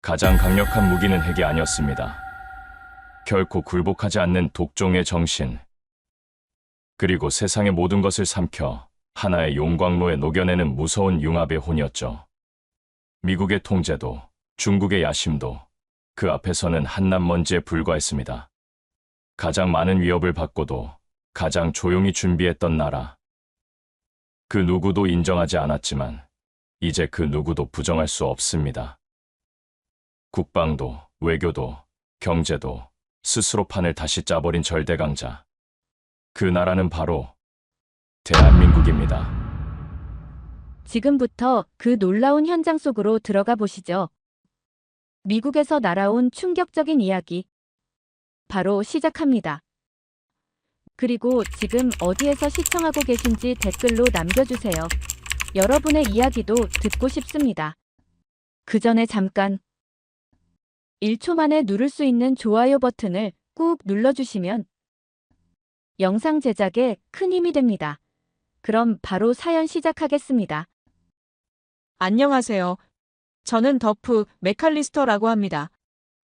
가장 강력한 무기는 핵이 아니었습니다. 결코 굴복하지 않는 독종의 정신, 그리고 세상의 모든 것을 삼켜 하나의 용광로에 녹여내는 무서운 융합의 혼이었죠. 미국의 통제도, 중국의 야심도 그 앞에서는 한낱먼지에 불과했습니다. 가장 많은 위협을 받고도 가장 조용히 준비했던 나라. 그 누구도 인정하지 않았지만 이제 그 누구도 부정할 수 없습니다. 국방도, 외교도, 경제도 스스로 판을 다시 짜버린 절대강자. 그 나라는 바로 대한민국입니다. 지금부터 그 놀라운 현장 속으로 들어가 보시죠. 미국에서 날아온 충격적인 이야기. 바로 시작합니다. 그리고 지금 어디에서 시청하고 계신지 댓글로 남겨주세요. 여러분의 이야기도 듣고 싶습니다. 그 전에 잠깐 1초 만에 누를 수 있는 좋아요 버튼을 꾹 눌러주시면 영상 제작에 큰 힘이 됩니다. 그럼 바로 사연 시작하겠습니다. 안녕하세요. 저는 더프 맥칼리스터라고 합니다.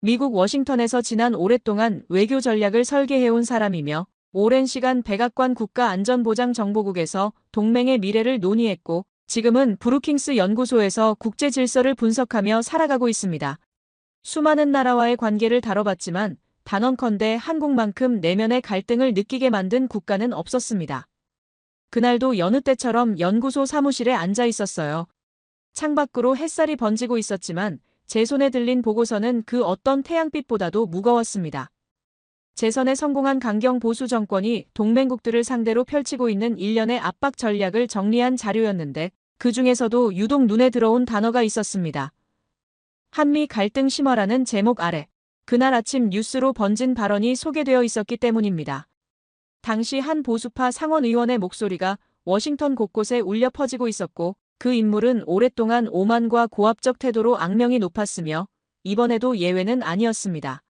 미국 워싱턴에서 지난 오랫동안 외교 전략을 설계해온 사람이며 오랜 시간 백악관 국가안전보장정보국에서 동맹의 미래를 논의했고 지금은 브루킹스 연구소에서 국제 질서를 분석하며 살아가고 있습니다. 수많은 나라와의 관계를 다뤄봤지만 단언컨대 한국만큼 내면의 갈등을 느끼게 만든 국가는 없었습니다. 그날도 여느 때처럼 연구소 사무실에 앉아 있었어요. 창밖으로 햇살이 번지고 있었지만 제 손에 들린 보고서는 그 어떤 태양빛보다도 무거웠습니다. 재선에 성공한 강경 보수 정권이 동맹국들을 상대로 펼치고 있는 일련의 압박 전략을 정리한 자료였는데 그 중에서도 유독 눈에 들어온 단어가 있었습니다. 한미 갈등 심화라는 제목 아래 그날 아침 뉴스로 번진 발언이 소개되어 있었기 때문입니다. 당시 한 보수파 상원의원의 목소리가 워싱턴 곳곳에 울려 퍼지고 있었고 그 인물은 오랫동안 오만과 고압적 태도로 악명이 높았으며 이번에도 예외는 아니었습니다.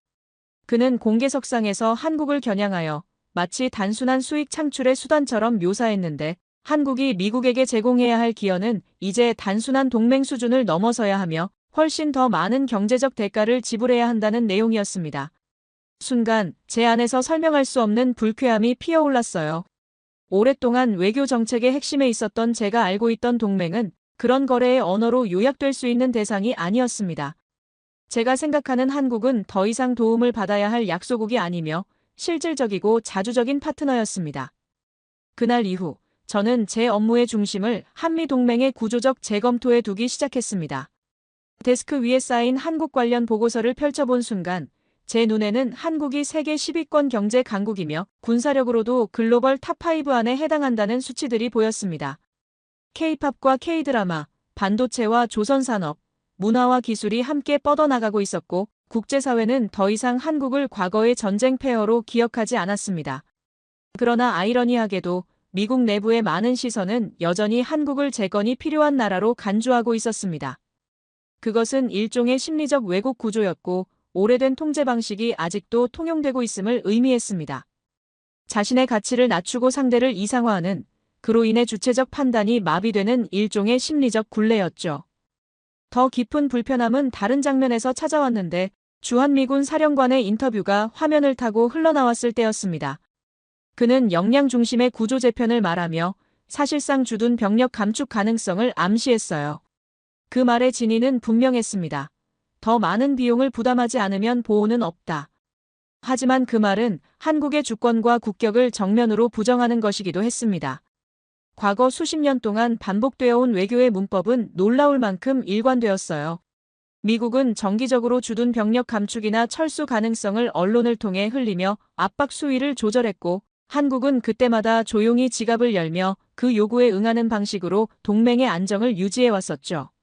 그는 공개석상에서 한국을 겨냥하여 마치 단순한 수익 창출의 수단처럼 묘사했는데 한국이 미국에게 제공해야 할 기여는 이제 단순한 동맹 수준을 넘어서야 하며 훨씬 더 많은 경제적 대가를 지불해야 한다는 내용이었습니다. 순간 제 안에서 설명할 수 없는 불쾌함이 피어올랐어요. 오랫동안 외교 정책의 핵심에 있었던 제가 알고 있던 동맹은 그런 거래의 언어로 요약될 수 있는 대상이 아니었습니다. 제가 생각하는 한국은 더 이상 도움을 받아야 할 약소국이 아니며 실질적이고 자주적인 파트너였습니다. 그날 이후 저는 제 업무의 중심을 한미동맹의 구조적 재검토에 두기 시작했습니다. 데스크 위에 쌓인 한국 관련 보고서를 펼쳐본 순간 제 눈에는 한국이 세계 10위권 경제 강국이며 군사력으로도 글로벌 탑5 안에 해당한다는 수치들이 보였습니다. K-팝과 K-드라마, 반도체와 조선산업, 문화와 기술이 함께 뻗어나가고 있었고 국제사회는 더 이상 한국을 과거의 전쟁 폐허로 기억하지 않았습니다. 그러나 아이러니하게도 미국 내부의 많은 시선은 여전히 한국을 재건이 필요한 나라로 간주하고 있었습니다. 그것은 일종의 심리적 왜곡 구조였고 오래된 통제 방식이 아직도 통용되고 있음을 의미했습니다. 자신의 가치를 낮추고 상대를 이상화하는, 그로 인해 주체적 판단이 마비되는 일종의 심리적 굴레였죠. 더 깊은 불편함은 다른 장면에서 찾아왔는데 주한미군 사령관의 인터뷰가 화면을 타고 흘러나왔을 때였습니다. 그는 역량 중심의 구조 재편을 말하며 사실상 주둔 병력 감축 가능성을 암시했어요. 그 말의 진위는 분명했습니다. 더 많은 비용을 부담하지 않으면 보호는 없다. 하지만 그 말은 한국의 주권과 국격을 정면으로 부정하는 것이기도 했습니다. 과거 수십 년 동안 반복되어 온 외교의 문법은 놀라울 만큼 일관되었어요. 미국은 정기적으로 주둔 병력 감축이나 철수 가능성을 언론을 통해 흘리며 압박 수위를 조절했고 한국은 그때마다 조용히 지갑을 열며 그 요구에 응하는 방식으로 동맹의 안정을 유지해왔었죠.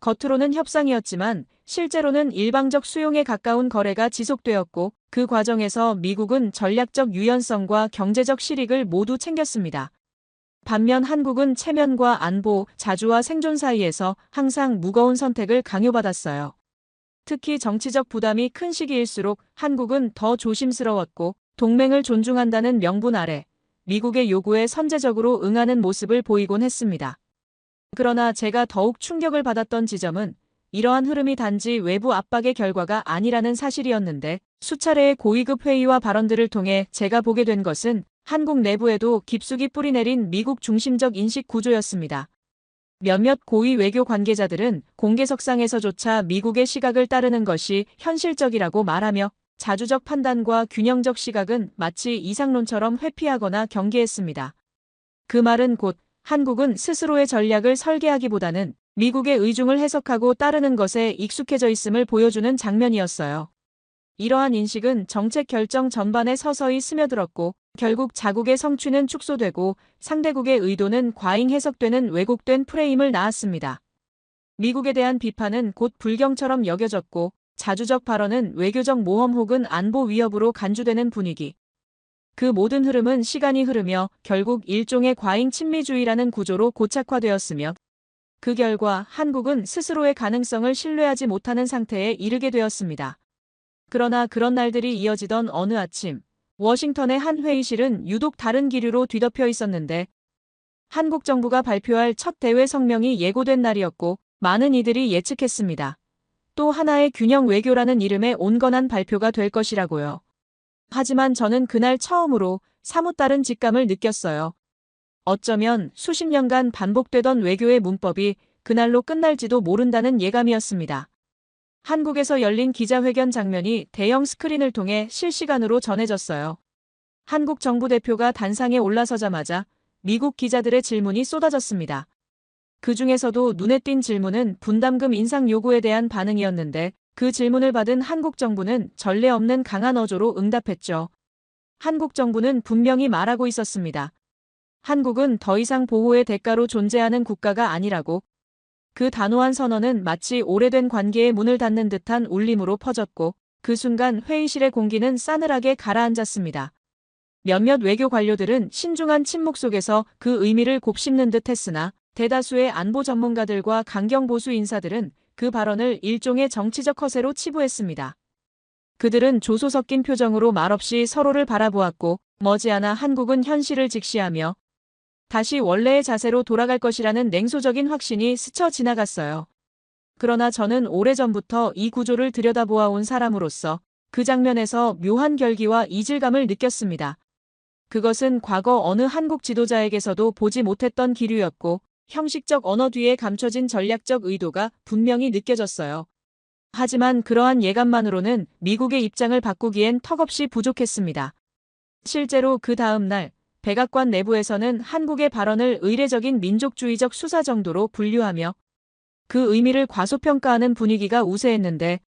겉으로는 협상이었지만 실제로는 일방적 수용에 가까운 거래가 지속되었고 그 과정에서 미국은 전략적 유연성과 경제적 실익을 모두 챙겼습니다. 반면 한국은 체면과 안보, 자주와 생존 사이에서 항상 무거운 선택을 강요받았어요. 특히 정치적 부담이 큰 시기일수록 한국은 더 조심스러웠고 동맹을 존중한다는 명분 아래 미국의 요구에 선제적으로 응하는 모습을 보이곤 했습니다. 그러나 제가 더욱 충격을 받았던 지점은 이러한 흐름이 단지 외부 압박의 결과가 아니라는 사실이었는데 수차례의 고위급 회의와 발언들을 통해 제가 보게 된 것은 한국 내부에도 깊숙이 뿌리내린 미국 중심적 인식 구조였습니다. 몇몇 고위 외교 관계자들은 공개석상에서조차 미국의 시각을 따르는 것이 현실적이라고 말하며 자주적 판단과 균형적 시각은 마치 이상론처럼 회피하거나 경계했습니다. 그 말은 곧 한국은 스스로의 전략을 설계하기보다는 미국의 의중을 해석하고 따르는 것에 익숙해져 있음을 보여주는 장면이었어요. 이러한 인식은 정책 결정 전반에 서서히 스며들었고 결국 자국의 성취는 축소되고 상대국의 의도는 과잉 해석되는 왜곡된 프레임을 낳았습니다. 미국에 대한 비판은 곧 불경처럼 여겨졌고 자주적 발언은 외교적 모험 혹은 안보 위협으로 간주되는 분위기. 그 모든 흐름은 시간이 흐르며 결국 일종의 과잉 친미주의라는 구조로 고착화되었으며 그 결과 한국은 스스로의 가능성을 신뢰하지 못하는 상태에 이르게 되었습니다. 그러나 그런 날들이 이어지던 어느 아침, 워싱턴의 한 회의실은 유독 다른 기류로 뒤덮여 있었는데 한국 정부가 발표할 첫 대외 성명이 예고된 날이었고 많은 이들이 예측했습니다. 또 하나의 균형 외교라는 이름의 온건한 발표가 될 것이라고요. 하지만 저는 그날 처음으로 사뭇 다른 직감을 느꼈어요. 어쩌면 수십 년간 반복되던 외교의 문법이 그날로 끝날지도 모른다는 예감이었습니다. 한국에서 열린 기자회견 장면이 대형 스크린을 통해 실시간으로 전해졌어요. 한국 정부 대표가 단상에 올라서자마자 미국 기자들의 질문이 쏟아졌습니다. 그 중에서도 눈에 띈 질문은 분담금 인상 요구에 대한 반응이었는데 그 질문을 받은 한국 정부는 전례 없는 강한 어조로 응답했죠. 한국 정부는 분명히 말하고 있었습니다. 한국은 더 이상 보호의 대가로 존재하는 국가가 아니라고. 그 단호한 선언은 마치 오래된 관계의 문을 닫는 듯한 울림으로 퍼졌고 그 순간 회의실의 공기는 싸늘하게 가라앉았습니다. 몇몇 외교 관료들은 신중한 침묵 속에서 그 의미를 곱씹는 듯 했으나 대다수의 안보 전문가들과 강경 보수 인사들은 그 발언을 일종의 정치적 허세로 치부했습니다. 그들은 조소 섞인 표정으로 말없이 서로를 바라보았고 머지않아 한국은 현실을 직시하며 다시 원래의 자세로 돌아갈 것이라는 냉소적인 확신이 스쳐 지나갔어요. 그러나 저는 오래전부터 이 구조를 들여다보아온 사람으로서 그 장면에서 묘한 결기와 이질감을 느꼈습니다. 그것은 과거 어느 한국 지도자에게서도 보지 못했던 기류였고 형식적 언어 뒤에 감춰진 전략적 의도가 분명히 느껴졌어요. 하지만 그러한 예감만으로는 미국의 입장을 바꾸기엔 턱없이 부족했습니다. 실제로 그 다음 날 백악관 내부에서는 한국의 발언을 의례적인 민족주의적 수사 정도로 분류하며 그 의미를 과소평가하는 분위기가 우세했는데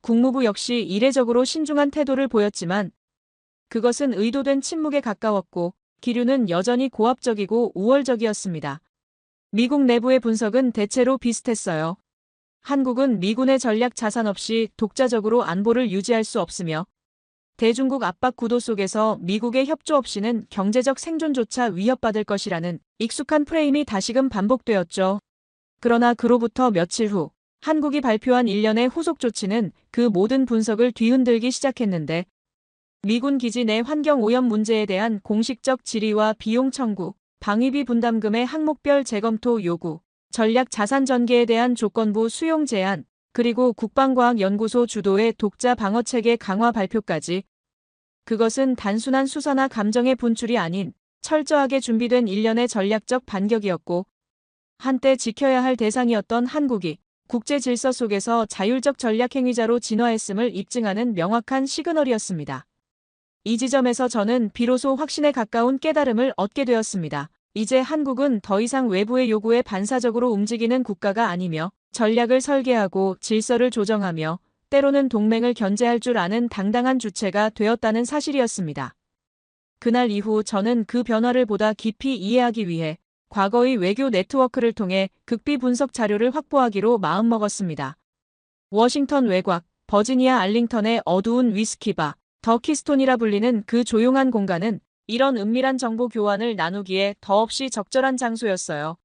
국무부 역시 이례적으로 신중한 태도를 보였지만 그것은 의도된 침묵에 가까웠고 기류는 여전히 고압적이고 우월적이었습니다. 미국 내부의 분석은 대체로 비슷했어요. 한국은 미군의 전략 자산 없이 독자적으로 안보를 유지할 수 없으며 대중국 압박 구도 속에서 미국의 협조 없이는 경제적 생존조차 위협받을 것이라는 익숙한 프레임이 다시금 반복되었죠. 그러나 그로부터 며칠 후 한국이 발표한 일련의 후속 조치는 그 모든 분석을 뒤흔들기 시작했는데 미군 기지 내 환경 오염 문제에 대한 공식적 질의와 비용 청구, 방위비 분담금의 항목별 재검토 요구, 전략 자산 전개에 대한 조건부 수용 제한, 그리고 국방과학연구소 주도의 독자 방어체계 강화 발표까지 그것은 단순한 수사나 감정의 분출이 아닌 철저하게 준비된 일련의 전략적 반격이었고 한때 지켜야 할 대상이었던 한국이 국제 질서 속에서 자율적 전략 행위자로 진화했음을 입증하는 명확한 시그널이었습니다. 이 지점에서 저는 비로소 확신에 가까운 깨달음을 얻게 되었습니다. 이제 한국은 더 이상 외부의 요구에 반사적으로 움직이는 국가가 아니며 전략을 설계하고 질서를 조정하며 때로는 동맹을 견제할 줄 아는 당당한 주체가 되었다는 사실이었습니다. 그날 이후 저는 그 변화를 보다 깊이 이해하기 위해 과거의 외교 네트워크를 통해 극비 분석 자료를 확보하기로 마음먹었습니다. 워싱턴 외곽, 버지니아 알링턴의 어두운 위스키바, 더 키스톤이라 불리는 그 조용한 공간은 이런 은밀한 정보 교환을 나누기에 더없이 적절한 장소였어요.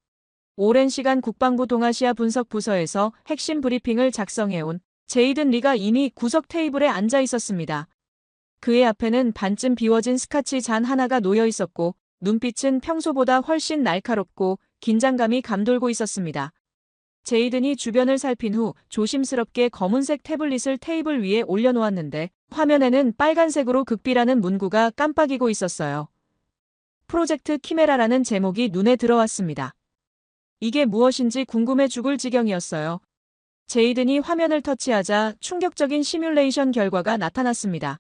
오랜 시간 국방부 동아시아 분석 부서에서 핵심 브리핑을 작성해온 제이든 리가 이미 구석 테이블에 앉아 있었습니다. 그의 앞에는 반쯤 비워진 스카치 잔 하나가 놓여 있었고 눈빛은 평소보다 훨씬 날카롭고 긴장감이 감돌고 있었습니다. 제이든이 주변을 살핀 후 조심스럽게 검은색 태블릿을 테이블 위에 올려놓았는데 화면에는 빨간색으로 극비라는 문구가 깜빡이고 있었어요. 프로젝트 키메라라는 제목이 눈에 들어왔습니다. 이게 무엇인지 궁금해 죽을 지경이었어요. 제이든이 화면을 터치하자 충격적인 시뮬레이션 결과가 나타났습니다.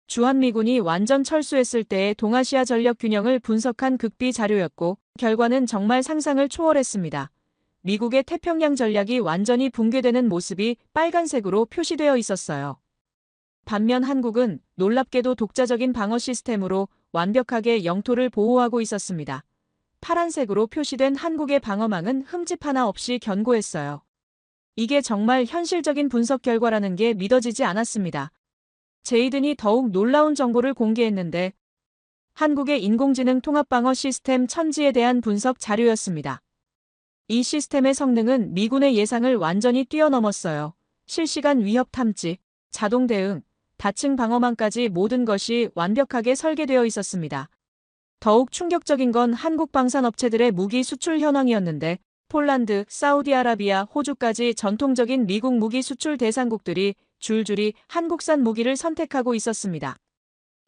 주한미군이 완전 철수했을 때의 동아시아 전력 균형을 분석한 극비 자료였고 결과는 정말 상상을 초월했습니다. 미국의 태평양 전략이 완전히 붕괴되는 모습이 빨간색으로 표시되어 있었어요. 반면 한국은 놀랍게도 독자적인 방어 시스템으로 완벽하게 영토를 보호하고 있었습니다. 파란색으로 표시된 한국의 방어망은 흠집 하나 없이 견고했어요. 이게 정말 현실적인 분석 결과라는 게 믿어지지 않았습니다. 제이든이 더욱 놀라운 정보를 공개했는데 한국의 인공지능 통합방어 시스템 천지에 대한 분석 자료였습니다. 이 시스템의 성능은 미군의 예상을 완전히 뛰어넘었어요. 실시간 위협 탐지, 자동 대응, 다층 방어망까지 모든 것이 완벽하게 설계되어 있었습니다. 더욱 충격적인 건 한국 방산업체들의 무기 수출 현황이었는데 폴란드, 사우디아라비아, 호주까지 전통적인 미국 무기 수출 대상국들이 줄줄이 한국산 무기를 선택하고 있었습니다.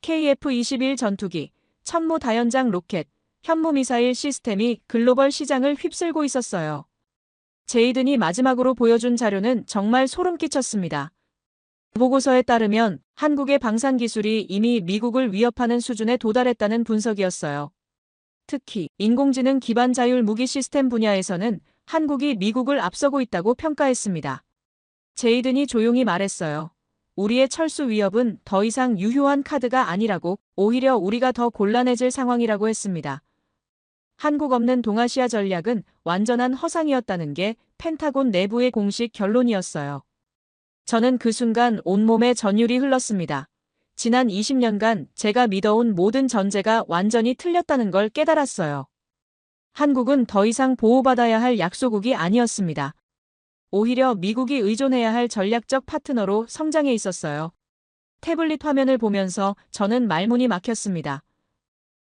KF-21 전투기, 천무 다연장 로켓, 현무미사일 시스템이 글로벌 시장을 휩쓸고 있었어요. 제이든이 마지막으로 보여준 자료는 정말 소름 끼쳤습니다. 보고서에 따르면 한국의 방산 기술이 이미 미국을 위협하는 수준에 도달했다는 분석이었어요. 특히 인공지능 기반 자율 무기 시스템 분야에서는 한국이 미국을 앞서고 있다고 평가했습니다. 제이든이 조용히 말했어요. 우리의 철수 위협은 더 이상 유효한 카드가 아니라고, 오히려 우리가 더 곤란해질 상황이라고 했습니다. 한국 없는 동아시아 전략은 완전한 허상이었다는 게 펜타곤 내부의 공식 결론이었어요. 저는 그 순간 온몸에 전율이 흘렀습니다. 지난 20년간 제가 믿어온 모든 전제가 완전히 틀렸다는 걸 깨달았어요. 한국은 더 이상 보호받아야 할 약소국이 아니었습니다. 오히려 미국이 의존해야 할 전략적 파트너로 성장해 있었어요. 태블릿 화면을 보면서 저는 말문이 막혔습니다.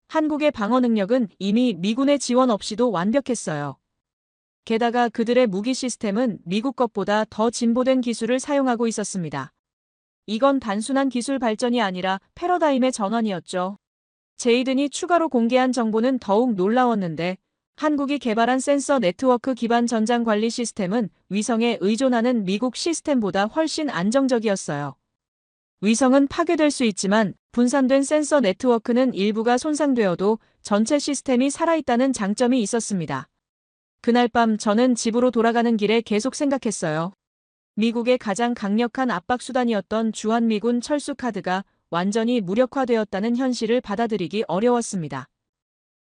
한국의 방어 능력은 이미 미군의 지원 없이도 완벽했어요. 게다가 그들의 무기 시스템은 미국 것보다 더 진보된 기술을 사용하고 있었습니다. 이건 단순한 기술 발전이 아니라 패러다임의 전환이었죠. 제이든이 추가로 공개한 정보는 더욱 놀라웠는데 한국이 개발한 센서 네트워크 기반 전장 관리 시스템은 위성에 의존하는 미국 시스템보다 훨씬 안정적이었어요. 위성은 파괴될 수 있지만 분산된 센서 네트워크는 일부가 손상되어도 전체 시스템이 살아있다는 장점이 있었습니다. 그날 밤 저는 집으로 돌아가는 길에 계속 생각했어요. 미국의 가장 강력한 압박수단이었던 주한미군 철수 카드가 완전히 무력화되었다는 현실을 받아들이기 어려웠습니다.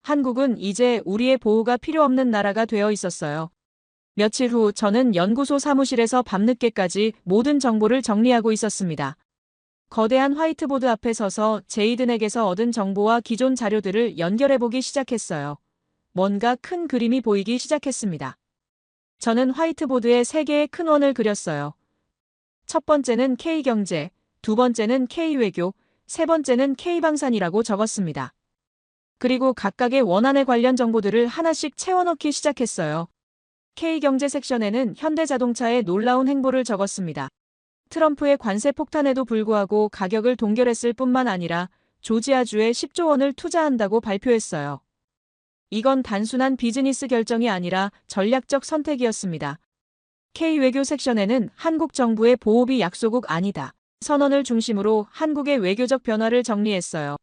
한국은 이제 우리의 보호가 필요 없는 나라가 되어 있었어요. 며칠 후 저는 연구소 사무실에서 밤늦게까지 모든 정보를 정리하고 있었습니다. 거대한 화이트보드 앞에 서서 제이든에게서 얻은 정보와 기존 자료들을 연결해보기 시작했어요. 뭔가 큰 그림이 보이기 시작했습니다. 저는 화이트보드에 3개의 큰 원을 그렸어요. 첫 번째는 K경제, 두 번째는 K외교, 세 번째는 K방산이라고 적었습니다. 그리고 각각의 원안에 관련 정보들을 하나씩 채워넣기 시작했어요. K경제 섹션에는 현대자동차의 놀라운 행보를 적었습니다. 트럼프의 관세 폭탄에도 불구하고 가격을 동결했을 뿐만 아니라 조지아주에 10조 원을 투자한다고 발표했어요. 이건 단순한 비즈니스 결정이 아니라 전략적 선택이었습니다. K외교 섹션에는 한국 정부의 보호비 약소국 아니다 선언을 중심으로 한국의 외교적 변화를 정리했어요.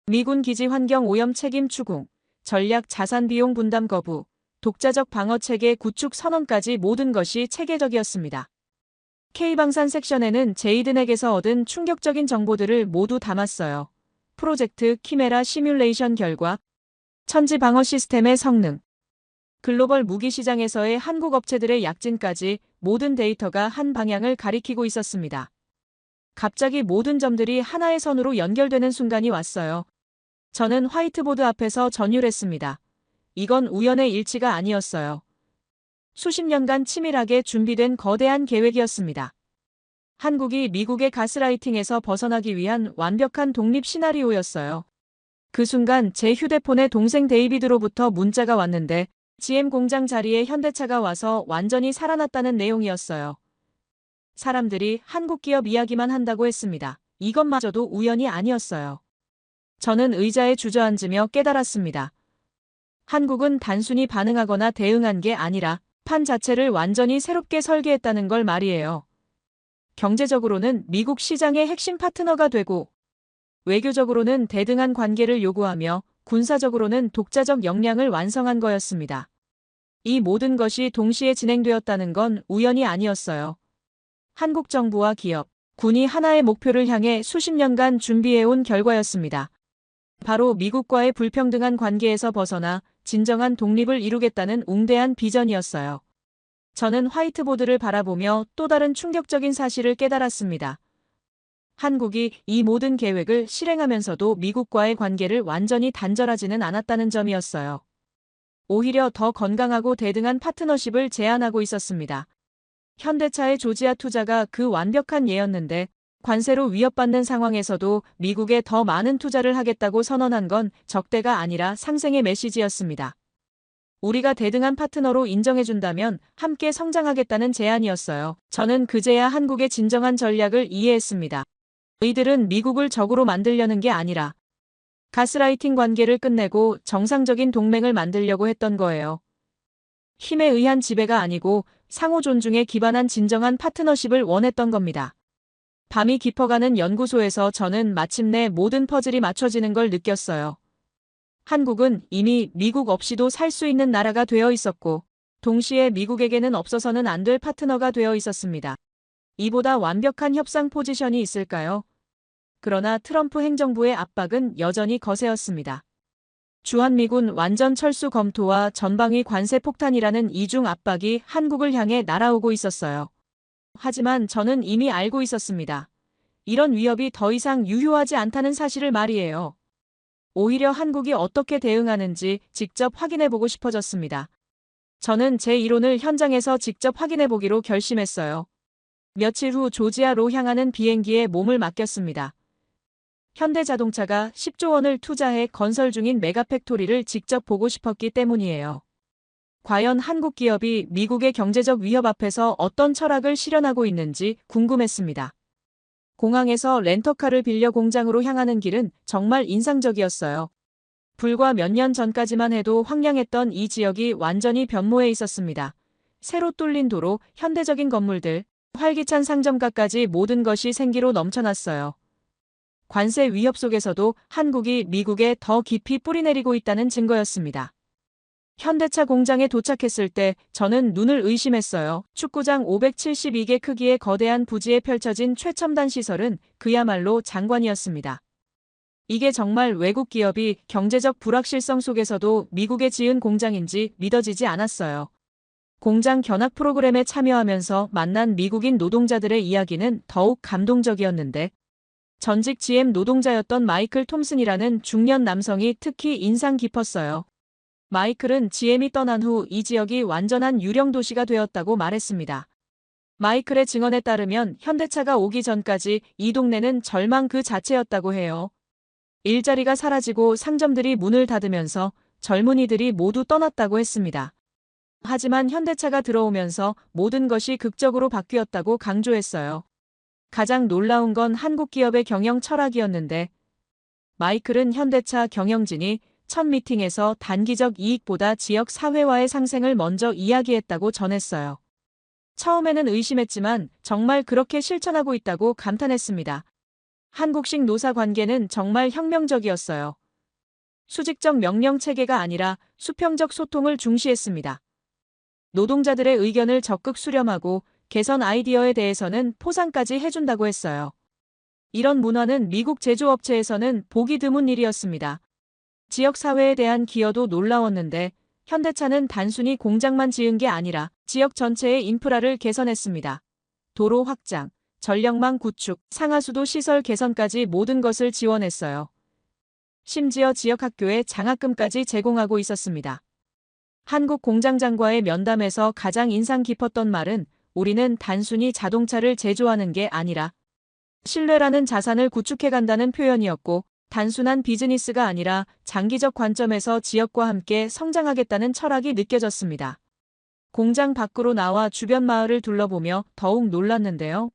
미군 기지 환경 오염 책임 추궁, 전략 자산 비용 분담 거부, 독자적 방어 체계 구축 선언까지 모든 것이 체계적이었습니다. K방산 섹션에는 제이든에게서 얻은 충격적인 정보들을 모두 담았어요. 프로젝트 키메라 시뮬레이션 결과, 천지 방어 시스템의 성능, 글로벌 무기 시장에서의 한국 업체들의 약진까지 모든 데이터가 한 방향을 가리키고 있었습니다. 갑자기 모든 점들이 하나의 선으로 연결되는 순간이 왔어요. 저는 화이트보드 앞에서 전율했습니다. 이건 우연의 일치가 아니었어요. 수십 년간 치밀하게 준비된 거대한 계획이었습니다. 한국이 미국의 가스라이팅에서 벗어나기 위한 완벽한 독립 시나리오였어요. 그 순간 제 휴대폰에 동생 데이비드로부터 문자가 왔는데 GM 공장 자리에 현대차가 와서 완전히 살아났다는 내용이었어요. 사람들이 한국 기업 이야기만 한다고 했습니다. 이것마저도 우연이 아니었어요. 저는 의자에 주저앉으며 깨달았습니다. 한국은 단순히 반응하거나 대응한 게 아니라 판 자체를 완전히 새롭게 설계했다는 걸 말이에요. 경제적으로는 미국 시장의 핵심 파트너가 되고, 외교적으로는 대등한 관계를 요구하며 군사적으로는 독자적 역량을 완성한 거였습니다. 이 모든 것이 동시에 진행되었다는 건 우연이 아니었어요. 한국 정부와 기업, 군이 하나의 목표를 향해 수십 년간 준비해온 결과였습니다. 바로 미국과의 불평등한 관계에서 벗어나 진정한 독립을 이루겠다는 웅대한 비전이었어요. 저는 화이트보드를 바라보며 또 다른 충격적인 사실을 깨달았습니다. 한국이 이 모든 계획을 실행하면서도 미국과의 관계를 완전히 단절하지는 않았다는 점이었어요. 오히려 더 건강하고 대등한 파트너십을 제안하고 있었습니다. 현대차의 조지아 투자가 그 완벽한 예였는데, 관세로 위협받는 상황에서도 미국에 더 많은 투자를 하겠다고 선언한 건 적대가 아니라 상생의 메시지였습니다. 우리가 대등한 파트너로 인정해준다면 함께 성장하겠다는 제안이었어요. 저는 그제야 한국의 진정한 전략을 이해했습니다. 이들은 미국을 적으로 만들려는 게 아니라 가스라이팅 관계를 끝내고 정상적인 동맹을 만들려고 했던 거예요. 힘에 의한 지배가 아니고 상호 존중에 기반한 진정한 파트너십을 원했던 겁니다. 밤이 깊어가는 연구소에서 저는 마침내 모든 퍼즐이 맞춰지는 걸 느꼈어요. 한국은 이미 미국 없이도 살 수 있는 나라가 되어 있었고, 동시에 미국에게는 없어서는 안 될 파트너가 되어 있었습니다. 이보다 완벽한 협상 포지션이 있을까요? 그러나 트럼프 행정부의 압박은 여전히 거세었습니다. 주한미군 완전 철수 검토와 전방위 관세 폭탄이라는 이중 압박이 한국을 향해 날아오고 있었어요. 하지만 저는 이미 알고 있었습니다. 이런 위협이 더 이상 유효하지 않다는 사실을 말이에요. 오히려 한국이 어떻게 대응하는지 직접 확인해보고 싶어졌습니다. 저는 제 이론을 현장에서 직접 확인해보기로 결심했어요. 며칠 후 조지아로 향하는 비행기에 몸을 맡겼습니다. 현대자동차가 10조 원을 투자해 건설 중인 메가팩토리를 직접 보고 싶었기 때문이에요. 과연 한국 기업이 미국의 경제적 위협 앞에서 어떤 철학을 실현하고 있는지 궁금했습니다. 공항에서 렌터카를 빌려 공장으로 향하는 길은 정말 인상적이었어요. 불과 몇 년 전까지만 해도 황량했던 이 지역이 완전히 변모해 있었습니다. 새로 뚫린 도로, 현대적인 건물들, 활기찬 상점가까지 모든 것이 생기로 넘쳐났어요. 관세 위협 속에서도 한국이 미국에 더 깊이 뿌리내리고 있다는 증거였습니다. 현대차 공장에 도착했을 때 저는 눈을 의심했어요. 축구장 572개 크기의 거대한 부지에 펼쳐진 최첨단 시설은 그야말로 장관이었습니다. 이게 정말 외국 기업이 경제적 불확실성 속에서도 미국에 지은 공장인지 믿어지지 않았어요. 공장 견학 프로그램에 참여하면서 만난 미국인 노동자들의 이야기는 더욱 감동적이었는데, 전직 GM 노동자였던 마이클 톰슨이라는 중년 남성이 특히 인상 깊었어요. 마이클은 GM이 떠난 후 이 지역이 완전한 유령 도시가 되었다고 말했습니다. 마이클의 증언에 따르면 현대차가 오기 전까지 이 동네는 절망 그 자체였다고 해요. 일자리가 사라지고 상점들이 문을 닫으면서 젊은이들이 모두 떠났다고 했습니다. 하지만 현대차가 들어오면서 모든 것이 극적으로 바뀌었다고 강조했어요. 가장 놀라운 건 한국 기업의 경영 철학이었는데, 마이클은 현대차 경영진이 첫 미팅에서 단기적 이익보다 지역 사회와의 상생을 먼저 이야기했다고 전했어요. 처음에는 의심했지만 정말 그렇게 실천하고 있다고 감탄했습니다. 한국식 노사 관계는 정말 혁명적이었어요. 수직적 명령 체계가 아니라 수평적 소통을 중시했습니다. 노동자들의 의견을 적극 수렴하고 개선 아이디어에 대해서는 포상까지 해준다고 했어요. 이런 문화는 미국 제조업체에서는 보기 드문 일이었습니다. 지역사회에 대한 기여도 놀라웠는데, 현대차는 단순히 공장만 지은 게 아니라 지역 전체의 인프라를 개선했습니다. 도로 확장, 전력망 구축, 상하수도 시설 개선까지 모든 것을 지원했어요. 심지어 지역 학교에 장학금까지 제공하고 있었습니다. 한국 공장장과의 면담에서 가장 인상 깊었던 말은, 우리는 단순히 자동차를 제조하는 게 아니라 신뢰라는 자산을 구축해간다는 표현이었고, 단순한 비즈니스가 아니라 장기적 관점에서 지역과 함께 성장하겠다는 철학이 느껴졌습니다. 공장 밖으로 나와 주변 마을을 둘러보며 더욱 놀랐는데요.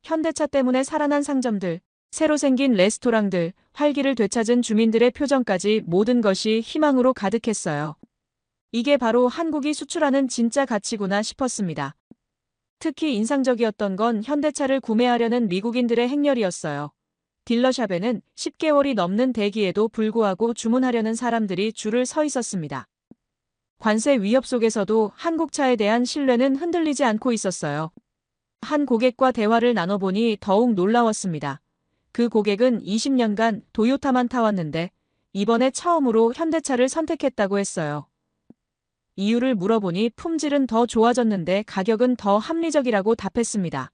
현대차 때문에 살아난 상점들, 새로 생긴 레스토랑들, 활기를 되찾은 주민들의 표정까지 모든 것이 희망으로 가득했어요. 이게 바로 한국이 수출하는 진짜 가치구나 싶었습니다. 특히 인상적이었던 건 현대차를 구매하려는 미국인들의 행렬이었어요. 딜러샵에는 10개월이 넘는 대기에도 불구하고 주문하려는 사람들이 줄을 서 있었습니다. 관세 위협 속에서도 한국차에 대한 신뢰는 흔들리지 않고 있었어요. 한 고객과 대화를 나눠보니 더욱 놀라웠습니다. 그 고객은 20년간 도요타만 타왔는데 이번에 처음으로 현대차를 선택했다고 했어요. 이유를 물어보니 품질은 더 좋아졌는데 가격은 더 합리적이라고 답했습니다.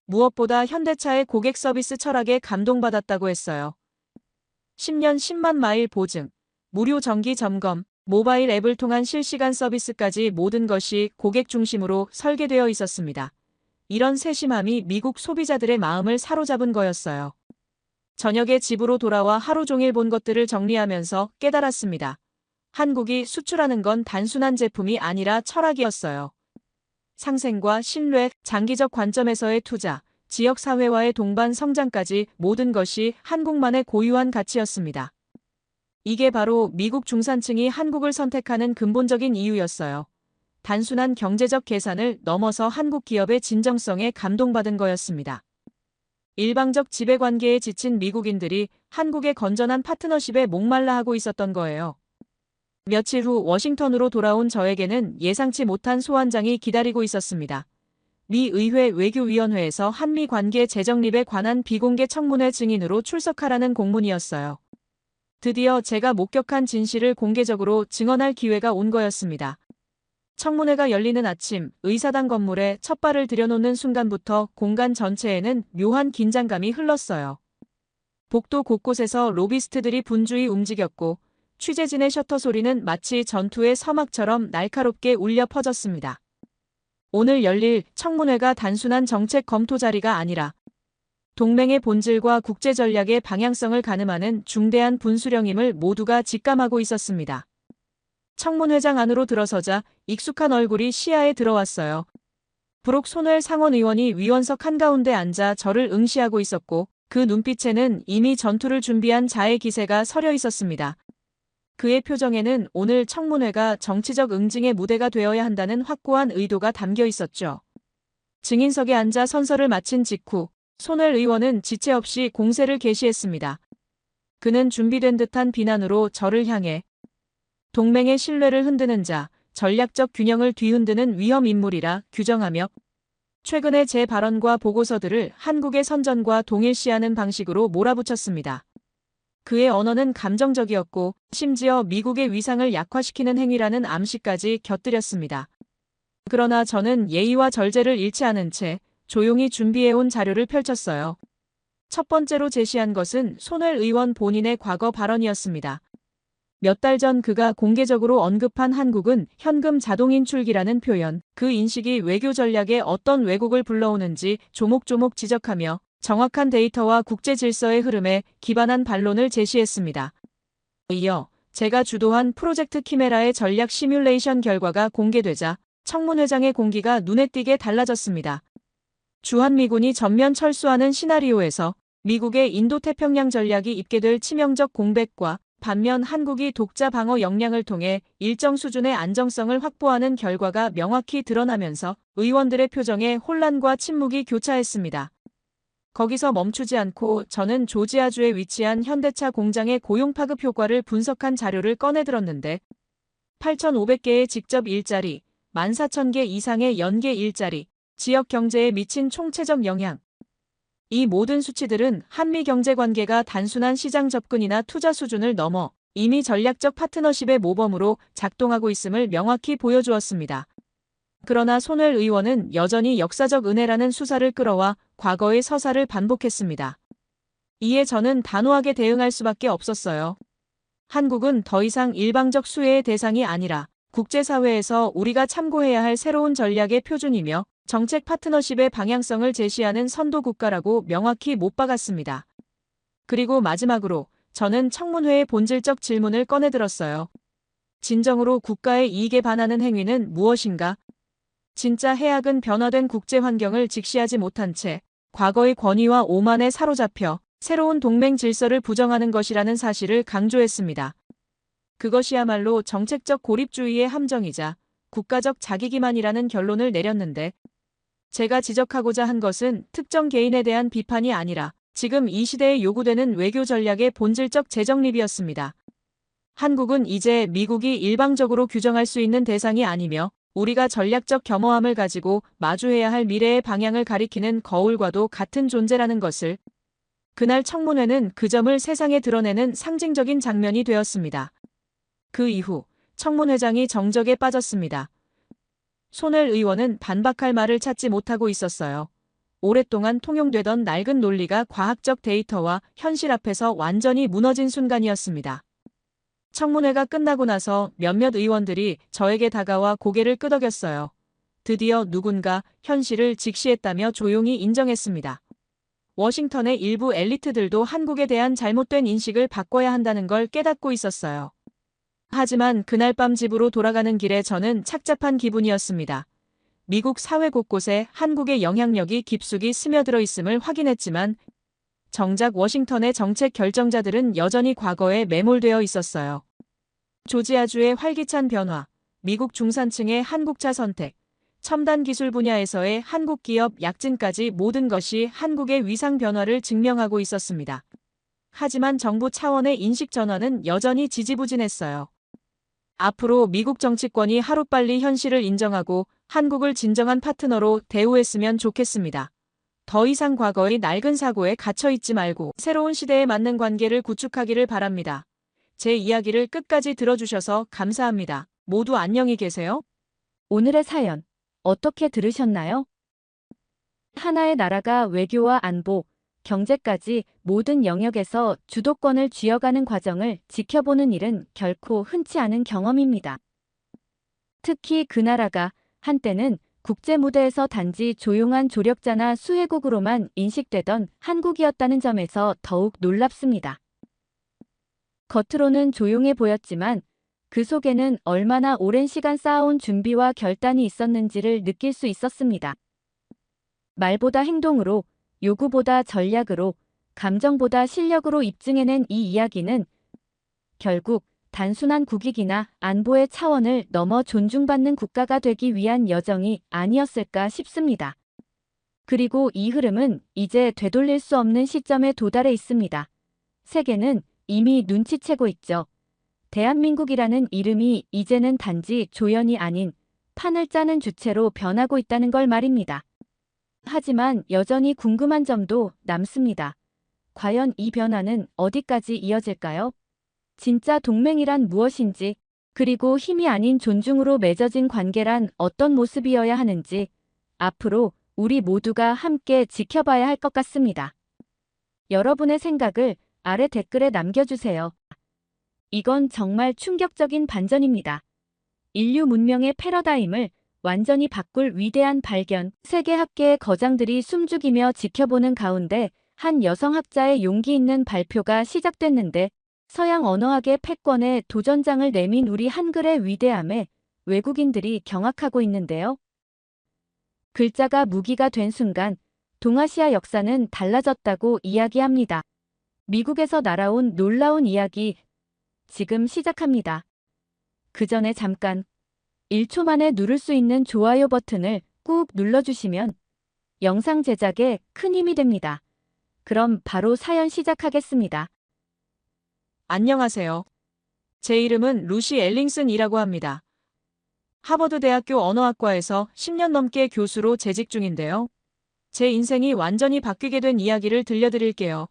무엇보다 현대차의 고객 서비스 철학에 감동받았다고 했어요. 10년 10만 마일 보증, 무료 정기 점검, 모바일 앱을 통한 실시간 서비스까지 모든 것이 고객 중심으로 설계되어 있었습니다. 이런 세심함이 미국 소비자들의 마음을 사로잡은 거였어요. 저녁에 집으로 돌아와 하루 종일 본 것들을 정리하면서 깨달았습니다. 한국이 수출하는 건 단순한 제품이 아니라 철학이었어요. 상생과 신뢰, 장기적 관점에서의 투자, 지역사회와의 동반 성장까지 모든 것이 한국만의 고유한 가치였습니다. 이게 바로 미국 중산층이 한국을 선택하는 근본적인 이유였어요. 단순한 경제적 계산을 넘어서 한국 기업의 진정성에 감동받은 거였습니다. 일방적 지배관계에 지친 미국인들이 한국의 건전한 파트너십에 목말라 하고 있었던 거예요. 며칠 후 워싱턴으로 돌아온 저에게는 예상치 못한 소환장이 기다리고 있었습니다. 미 의회 외교위원회에서 한미 관계 재정립에 관한 비공개 청문회 증인으로 출석하라는 공문이었어요. 드디어 제가 목격한 진실을 공개적으로 증언할 기회가 온 거였습니다. 청문회가 열리는 아침, 의사당 건물에 첫 발을 들여놓는 순간부터 공간 전체에는 묘한 긴장감이 흘렀어요. 복도 곳곳에서 로비스트들이 분주히 움직였고 취재진의 셔터 소리는 마치 전투의 서막처럼 날카롭게 울려 퍼졌습니다. 오늘 열릴 청문회가 단순한 정책 검토 자리가 아니라 동맹의 본질과 국제 전략의 방향성을 가늠하는 중대한 분수령임을 모두가 직감하고 있었습니다. 청문회장 안으로 들어서자 익숙한 얼굴이 시야에 들어왔어요. 브록 손웰 상원 의원이 위원석 한가운데 앉아 저를 응시하고 있었고 그 눈빛에는 이미 전투를 준비한 자의 기세가 서려 있었습니다. 그의 표정에는 오늘 청문회가 정치적 응징의 무대가 되어야 한다는 확고한 의도가 담겨 있었죠. 증인석에 앉아 선서를 마친 직후 손웰 의원은 지체 없이 공세를 개시했습니다. 그는 준비된 듯한 비난으로 저를 향해 동맹의 신뢰를 흔드는 자, 전략적 균형을 뒤흔드는 위험 인물이라 규정하며 최근의 제 발언과 보고서들을 한국의 선전과 동일시하는 방식으로 몰아붙였습니다. 그의 언어는 감정적이었고 심지어 미국의 위상을 약화시키는 행위라는 암시까지 곁들였습니다. 그러나 저는 예의와 절제를 잃지 않은 채 조용히 준비해온 자료를 펼쳤어요. 첫 번째로 제시한 것은 손웰 의원 본인의 과거 발언이었습니다. 몇 달 전 그가 공개적으로 언급한 한국은 현금 자동인출기라는 표현, 그 인식이 외교 전략에 어떤 왜곡을 불러오는지 조목조목 지적하며 정확한 데이터와 국제 질서의 흐름에 기반한 반론을 제시했습니다. 이어 제가 주도한 프로젝트 키메라의 전략 시뮬레이션 결과가 공개되자 청문회장의 공기가 눈에 띄게 달라졌습니다. 주한미군이 전면 철수하는 시나리오에서 미국의 인도태평양 전략이 입게 될 치명적 공백과 반면 한국이 독자 방어 역량을 통해 일정 수준의 안정성을 확보하는 결과가 명확히 드러나면서 의원들의 표정에 혼란과 침묵이 교차했습니다. 거기서 멈추지 않고 저는 조지아주에 위치한 현대차 공장의 고용 파급 효과를 분석한 자료를 꺼내들었는데 8,500개의 직접 일자리, 14,000개 이상의 연계 일자리, 지역 경제에 미친 총체적 영향. 이 모든 수치들은 한미 경제 관계가 단순한 시장 접근이나 투자 수준을 넘어 이미 전략적 파트너십의 모범으로 작동하고 있음을 명확히 보여주었습니다. 그러나 손웰 의원은 여전히 역사적 은혜라는 수사를 끌어와 과거의 서사를 반복했습니다. 이에 저는 단호하게 대응할 수밖에 없었어요. 한국은 더 이상 일방적 수혜의 대상이 아니라 국제사회에서 우리가 참고해야 할 새로운 전략의 표준이며 정책 파트너십의 방향성을 제시하는 선도 국가라고 명확히 못 박았습니다. 그리고 마지막으로 저는 청문회의 본질적 질문을 꺼내들었어요. 진정으로 국가의 이익에 반하는 행위는 무엇인가? 진짜 해악은 변화된 국제 환경을 직시하지 못한 채 과거의 권위와 오만에 사로잡혀 새로운 동맹 질서를 부정하는 것이라는 사실을 강조했습니다. 그것이야말로 정책적 고립주의의 함정이자 국가적 자기기만이라는 결론을 내렸는데, 제가 지적하고자 한 것은 특정 개인에 대한 비판이 아니라 지금 이 시대에 요구되는 외교 전략의 본질적 재정립이었습니다. 한국은 이제 미국이 일방적으로 규정할 수 있는 대상이 아니며 우리가 전략적 겸허함을 가지고 마주해야 할 미래의 방향을 가리키는 거울과도 같은 존재라는 것을, 그날 청문회는 그 점을 세상에 드러내는 상징적인 장면이 되었습니다. 그 이후 청문회장이 정적에 빠졌습니다. 손엘 의원은 반박할 말을 찾지 못하고 있었어요. 오랫동안 통용되던 낡은 논리가 과학적 데이터와 현실 앞에서 완전히 무너진 순간이었습니다. 청문회가 끝나고 나서 몇몇 의원들이 저에게 다가와 고개를 끄덕였어요. 드디어 누군가 현실을 직시했다며 조용히 인정했습니다. 워싱턴의 일부 엘리트들도 한국에 대한 잘못된 인식을 바꿔야 한다는 걸 깨닫고 있었어요. 하지만 그날 밤 집으로 돌아가는 길에 저는 착잡한 기분이었습니다. 미국 사회 곳곳에 한국의 영향력이 깊숙이 스며들어 있음을 확인했지만 정작 워싱턴의 정책 결정자들은 여전히 과거에 매몰되어 있었어요. 조지아주의 활기찬 변화, 미국 중산층의 한국차 선택, 첨단 기술 분야에서의 한국 기업 약진까지 모든 것이 한국의 위상 변화를 증명하고 있었습니다. 하지만 정부 차원의 인식 전환은 여전히 지지부진했어요. 앞으로 미국 정치권이 하루빨리 현실을 인정하고 한국을 진정한 파트너로 대우했으면 좋겠습니다. 더 이상 과거의 낡은 사고에 갇혀있지 말고 새로운 시대에 맞는 관계를 구축하기를 바랍니다. 제 이야기를 끝까지 들어주셔서 감사합니다. 모두 안녕히 계세요. 오늘의 사연 어떻게 들으셨나요? 하나의 나라가 외교와 안보, 경제까지 모든 영역에서 주도권을 쥐어가는 과정을 지켜보는 일은 결코 흔치 않은 경험입니다. 특히 그 나라가 한때는 국제 무대에서 단지 조용한 조력자나 수혜국으로만 인식되던 한국이었다는 점에서 더욱 놀랍습니다. 겉으로는 조용해 보였지만 그 속에는 얼마나 오랜 시간 쌓아온 준비와 결단이 있었는지를 느낄 수 있었습니다. 말보다 행동으로, 요구보다 전략으로, 감정보다 실력으로 입증해낸 이 이야기는 결국 단순한 국익이나 안보의 차원을 넘어 존중받는 국가가 되기 위한 여정이 아니었을까 싶습니다. 그리고 이 흐름은 이제 되돌릴 수 없는 시점에 도달해 있습니다. 세계는 이미 눈치채고 있죠. 대한민국이라는 이름이 이제는 단지 조연이 아닌 판을 짜는 주체로 변하고 있다는 걸 말입니다. 하지만 여전히 궁금한 점도 남습니다. 과연 이 변화는 어디까지 이어질까요? 진짜 동맹이란 무엇인지, 그리고 힘이 아닌 존중으로 맺어진 관계란 어떤 모습이어야 하는지 앞으로 우리 모두가 함께 지켜봐야 할 것 같습니다. 여러분의 생각을 아래 댓글에 남겨주세요. 이건 정말 충격적인 반전입니다. 인류 문명의 패러다임을 완전히 바꿀 위대한 발견, 세계 학계의 거장들이 숨죽이며 지켜보는 가운데 한 여성학자의 용기 있는 발표가 시작됐는데, 서양 언어학의 패권에 도전장을 내민 우리 한글의 위대함에 외국인들이 경악하고 있는데요. 글자가 무기가 된 순간 동아시아 역사는 달라졌다고 이야기합니다. 미국에서 날아온 놀라운 이야기 지금 시작합니다. 그 전에 잠깐 1초 만에 누를 수 있는 좋아요 버튼을 꾹 눌러주시면 영상 제작에 큰 힘이 됩니다. 그럼 바로 사연 시작하겠습니다. 안녕하세요. 제 이름은 루시 엘링슨이라고 합니다. 하버드 대학교 언어학과에서 10년 넘게 교수로 재직 중인데요. 제 인생이 완전히 바뀌게 된 이야기를 들려드릴게요.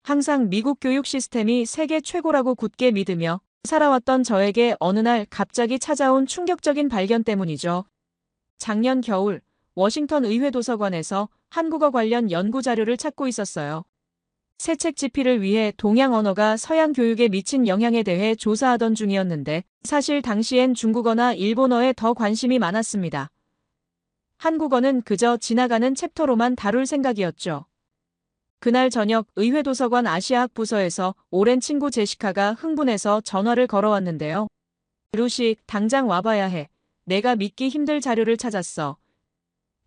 항상 미국 교육 시스템이 세계 최고라고 굳게 믿으며 살아왔던 저에게 어느 날 갑자기 찾아온 충격적인 발견 때문이죠. 작년 겨울 워싱턴 의회 도서관에서 한국어 관련 연구 자료를 찾고 있었어요. 새 책 집필을 위해 동양 언어가 서양 교육에 미친 영향에 대해 조사하던 중이었는데, 사실 당시엔 중국어나 일본어에 더 관심이 많았습니다. 한국어는 그저 지나가는 챕터로만 다룰 생각이었죠. 그날 저녁 의회 도서관 아시아학 부서에서 오랜 친구 제시카가 흥분해서 전화를 걸어왔는데요. 루시, 당장 와봐야 해. 내가 믿기 힘들 자료를 찾았어.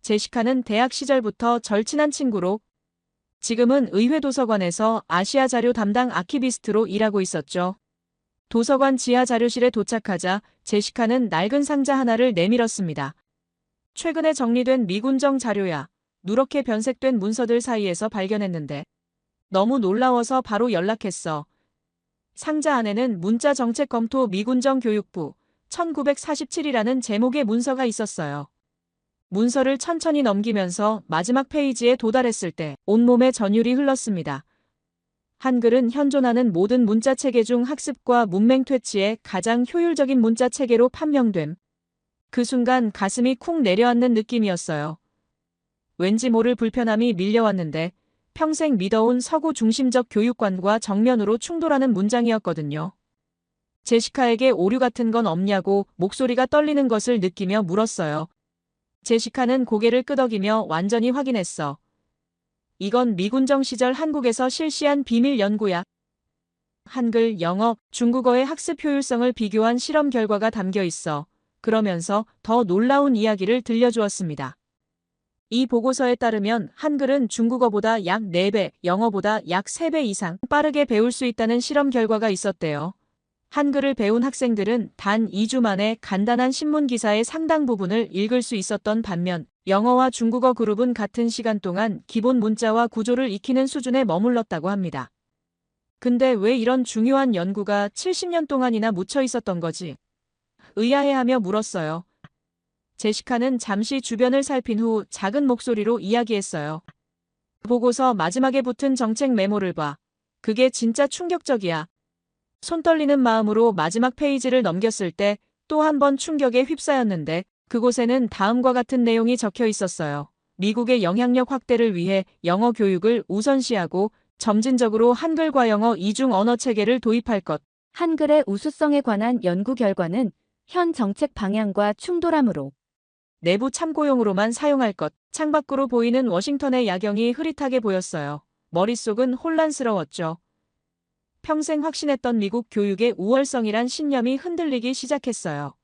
제시카는 대학 시절부터 절친한 친구로 지금은 의회 도서관에서 아시아 자료 담당 아키비스트로 일하고 있었죠. 도서관 지하 자료실에 도착하자 제시카는 낡은 상자 하나를 내밀었습니다. 최근에 정리된 미군정 자료야. 누렇게 변색된 문서들 사이에서 발견했는데 너무 놀라워서 바로 연락했어. 상자 안에는 문자 정책 검토 미군정 교육부 1947이라는 제목의 문서가 있었어요. 문서를 천천히 넘기면서 마지막 페이지에 도달했을 때 온몸에 전율이 흘렀습니다. 한글은 현존하는 모든 문자 체계 중 학습과 문맹 퇴치에 가장 효율적인 문자 체계로 판명됨. 그 순간 가슴이 쿵 내려앉는 느낌이었어요. 왠지 모를 불편함이 밀려왔는데 평생 믿어온 서구 중심적 교육관과 정면으로 충돌하는 문장이었거든요. 제시카에게 오류 같은 건 없냐고 목소리가 떨리는 것을 느끼며 물었어요. 제시카는 고개를 끄덕이며 완전히 확인했어. 이건 미군정 시절 한국에서 실시한 비밀 연구야. 한글, 영어, 중국어의 학습 효율성을 비교한 실험 결과가 담겨 있어. 그러면서 더 놀라운 이야기를 들려주었습니다. 이 보고서에 따르면 한글은 중국어보다 약 4배, 영어보다 약 3배 이상 빠르게 배울 수 있다는 실험 결과가 있었대요. 한글을 배운 학생들은 단 2주 만에 간단한 신문 기사의 상당 부분을 읽을 수 있었던 반면 영어와 중국어 그룹은 같은 시간 동안 기본 문자와 구조를 익히는 수준에 머물렀다고 합니다. 근데 왜 이런 중요한 연구가 70년 동안이나 묻혀 있었던 거지? 의아해하며 물었어요. 제시카는 잠시 주변을 살핀 후 작은 목소리로 이야기했어요. 보고서 마지막에 붙은 정책 메모를 봐. 그게 진짜 충격적이야. 손 떨리는 마음으로 마지막 페이지를 넘겼을 때 또 한 번 충격에 휩싸였는데 그곳에는 다음과 같은 내용이 적혀 있었어요. 미국의 영향력 확대를 위해 영어 교육을 우선시하고 점진적으로 한글과 영어 이중 언어 체계를 도입할 것. 한글의 우수성에 관한 연구 결과는 현 정책 방향과 충돌하므로 내부 참고용으로만 사용할 것. 창밖으로 보이는 워싱턴의 야경이 흐릿하게 보였어요. 머릿속은 혼란스러웠죠. 평생 확신했던 미국 교육의 우월성이란 신념이 흔들리기 시작했어요.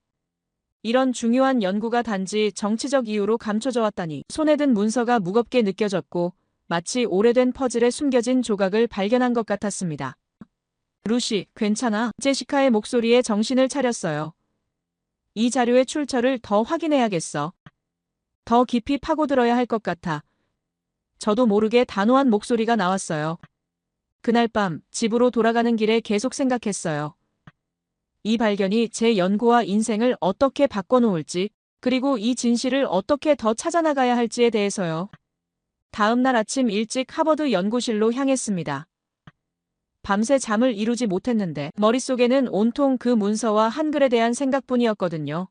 이런 중요한 연구가 단지 정치적 이유로 감춰져 왔다니 손에 든 문서가 무겁게 느껴졌고 마치 오래된 퍼즐에 숨겨진 조각을 발견한 것 같았습니다. 루시, 괜찮아? 제시카의 목소리에 정신을 차렸어요. 이 자료의 출처를 더 확인해야겠어. 더 깊이 파고들어야 할 것 같아. 저도 모르게 단호한 목소리가 나왔어요. 그날 밤 집으로 돌아가는 길에 계속 생각했어요. 이 발견이 제 연구와 인생을 어떻게 바꿔놓을지, 그리고 이 진실을 어떻게 더 찾아나가야 할지에 대해서요. 다음 날 아침 일찍 하버드 연구실로 향했습니다. 밤새 잠을 이루지 못했는데 머릿속에는 온통 그 문서와 한글에 대한 생각뿐이었거든요.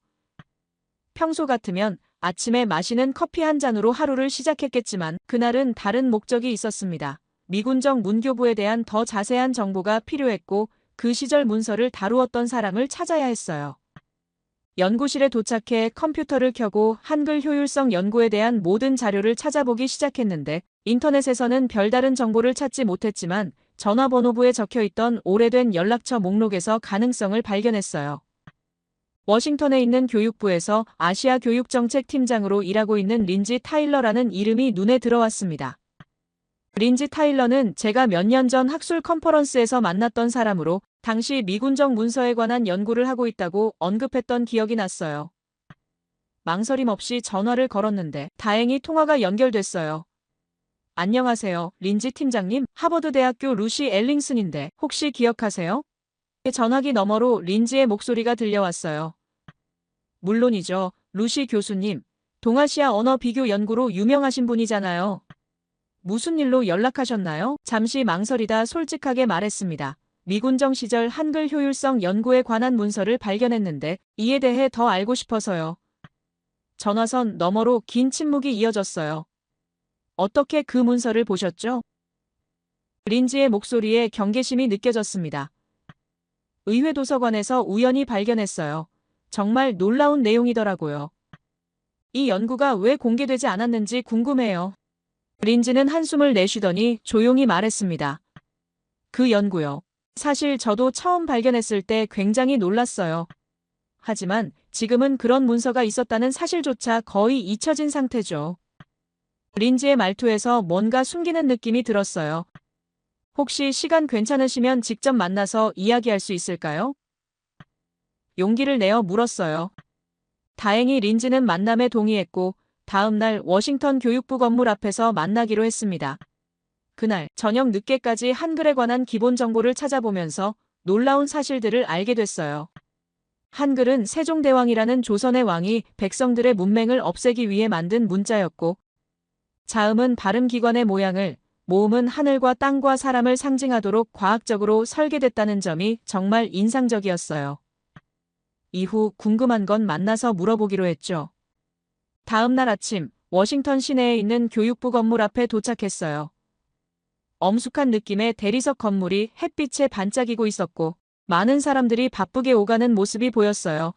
평소 같으면 아침에 마시는 커피 한 잔으로 하루를 시작했겠지만 그날은 다른 목적이 있었습니다. 미군정 문교부에 대한 더 자세한 정보가 필요했고 그 시절 문서를 다루었던 사람을 찾아야 했어요. 연구실에 도착해 컴퓨터를 켜고 한글 효율성 연구에 대한 모든 자료를 찾아보기 시작했는데 인터넷에서는 별다른 정보를 찾지 못했지만 전화번호부에 적혀있던 오래된 연락처 목록에서 가능성을 발견했어요. 워싱턴에 있는 교육부에서 아시아 교육정책팀장으로 일하고 있는 린지 타일러라는 이름이 눈에 들어왔습니다. 린지 타일러는 제가 몇 년 전 학술 컨퍼런스에서 만났던 사람으로 당시 미군정 문서에 관한 연구를 하고 있다고 언급했던 기억이 났어요. 망설임 없이 전화를 걸었는데 다행히 통화가 연결됐어요. 안녕하세요, 린지 팀장님. 하버드대학교 루시 엘링슨인데 혹시 기억하세요? 전화기 너머로 린지의 목소리가 들려왔어요. 물론이죠, 루시 교수님. 동아시아 언어 비교 연구로 유명하신 분이잖아요. 무슨 일로 연락하셨나요? 잠시 망설이다 솔직하게 말했습니다. 미군정 시절 한글 효율성 연구에 관한 문서를 발견했는데 이에 대해 더 알고 싶어서요. 전화선 너머로 긴 침묵이 이어졌어요. 어떻게 그 문서를 보셨죠? 린지의 목소리에 경계심이 느껴졌습니다. 의회 도서관에서 우연히 발견했어요. 정말 놀라운 내용이더라고요. 이 연구가 왜 공개되지 않았는지 궁금해요. 린지는 한숨을 내쉬더니 조용히 말했습니다. 그 연구요. 사실 저도 처음 발견했을 때 굉장히 놀랐어요. 하지만 지금은 그런 문서가 있었다는 사실조차 거의 잊혀진 상태죠. 린지의 말투에서 뭔가 숨기는 느낌이 들었어요. 혹시 시간 괜찮으시면 직접 만나서 이야기할 수 있을까요? 용기를 내어 물었어요. 다행히 린지는 만남에 동의했고 다음 날 워싱턴 교육부 건물 앞에서 만나기로 했습니다. 그날 저녁 늦게까지 한글에 관한 기본 정보를 찾아보면서 놀라운 사실들을 알게 됐어요. 한글은 세종대왕이라는 조선의 왕이 백성들의 문맹을 없애기 위해 만든 문자였고, 자음은 발음기관의 모양을, 모음은 하늘과 땅과 사람을 상징하도록 과학적으로 설계됐다는 점이 정말 인상적이었어요. 이후 궁금한 건 만나서 물어보기로 했죠. 다음 날 아침, 워싱턴 시내에 있는 교육부 건물 앞에 도착했어요. 엄숙한 느낌의 대리석 건물이 햇빛에 반짝이고 있었고, 많은 사람들이 바쁘게 오가는 모습이 보였어요.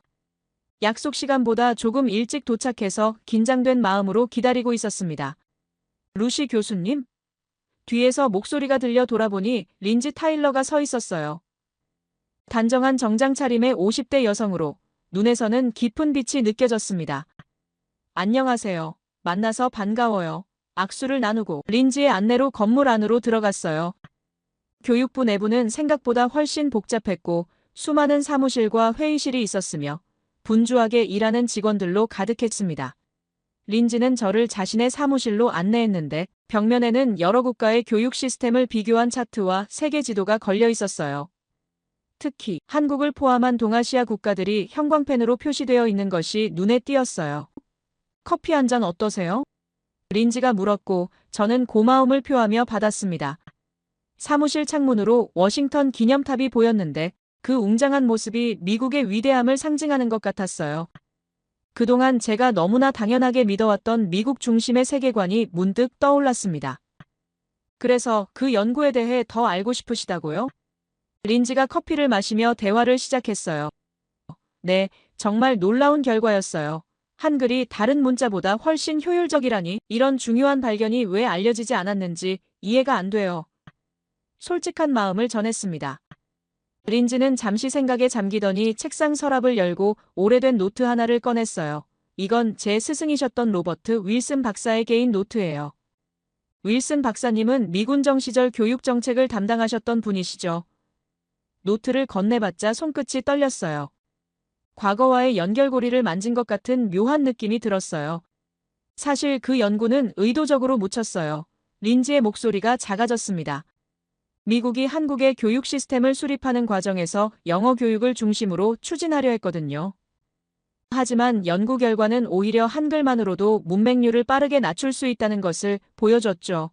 약속 시간보다 조금 일찍 도착해서 긴장된 마음으로 기다리고 있었습니다. 루시 교수님? 뒤에서 목소리가 들려 돌아보니 린지 타일러가 서 있었어요. 단정한 정장 차림의 50대 여성으로 눈에서는 깊은 빛이 느껴졌습니다. 안녕하세요. 만나서 반가워요. 악수를 나누고 린지의 안내로 건물 안으로 들어갔어요. 교육부 내부는 생각보다 훨씬 복잡했고 수많은 사무실과 회의실이 있었으며 분주하게 일하는 직원들로 가득했습니다. 린지는 저를 자신의 사무실로 안내했는데 벽면에는 여러 국가의 교육 시스템을 비교한 차트와 세계 지도가 걸려 있었어요. 특히 한국을 포함한 동아시아 국가들이 형광펜으로 표시되어 있는 것이 눈에 띄었어요. 커피 한 잔 어떠세요? 린지가 물었고 저는 고마움을 표하며 받았습니다. 사무실 창문으로 워싱턴 기념탑이 보였는데 그 웅장한 모습이 미국의 위대함을 상징하는 것 같았어요. 그동안 제가 너무나 당연하게 믿어왔던 미국 중심의 세계관이 문득 떠올랐습니다. 그래서 그 연구에 대해 더 알고 싶으시다고요? 린지가 커피를 마시며 대화를 시작했어요. 네, 정말 놀라운 결과였어요. 한글이 다른 문자보다 훨씬 효율적이라니 이런 중요한 발견이 왜 알려지지 않았는지 이해가 안 돼요. 솔직한 마음을 전했습니다. 린지는 잠시 생각에 잠기더니 책상 서랍을 열고 오래된 노트 하나를 꺼냈어요. 이건 제 스승이셨던 로버트 윌슨 박사의 개인 노트예요. 윌슨 박사님은 미군정 시절 교육 정책을 담당하셨던 분이시죠. 노트를 건네봤자 손끝이 떨렸어요. 과거와의 연결고리를 만진 것 같은 묘한 느낌이 들었어요. 사실 그 연구는 의도적으로 묻혔어요. 린지의 목소리가 작아졌습니다. 미국이 한국의 교육 시스템을 수립하는 과정에서 영어 교육을 중심으로 추진하려 했거든요. 하지만 연구 결과는 오히려 한글만으로도 문맹률을 빠르게 낮출 수 있다는 것을 보여줬죠.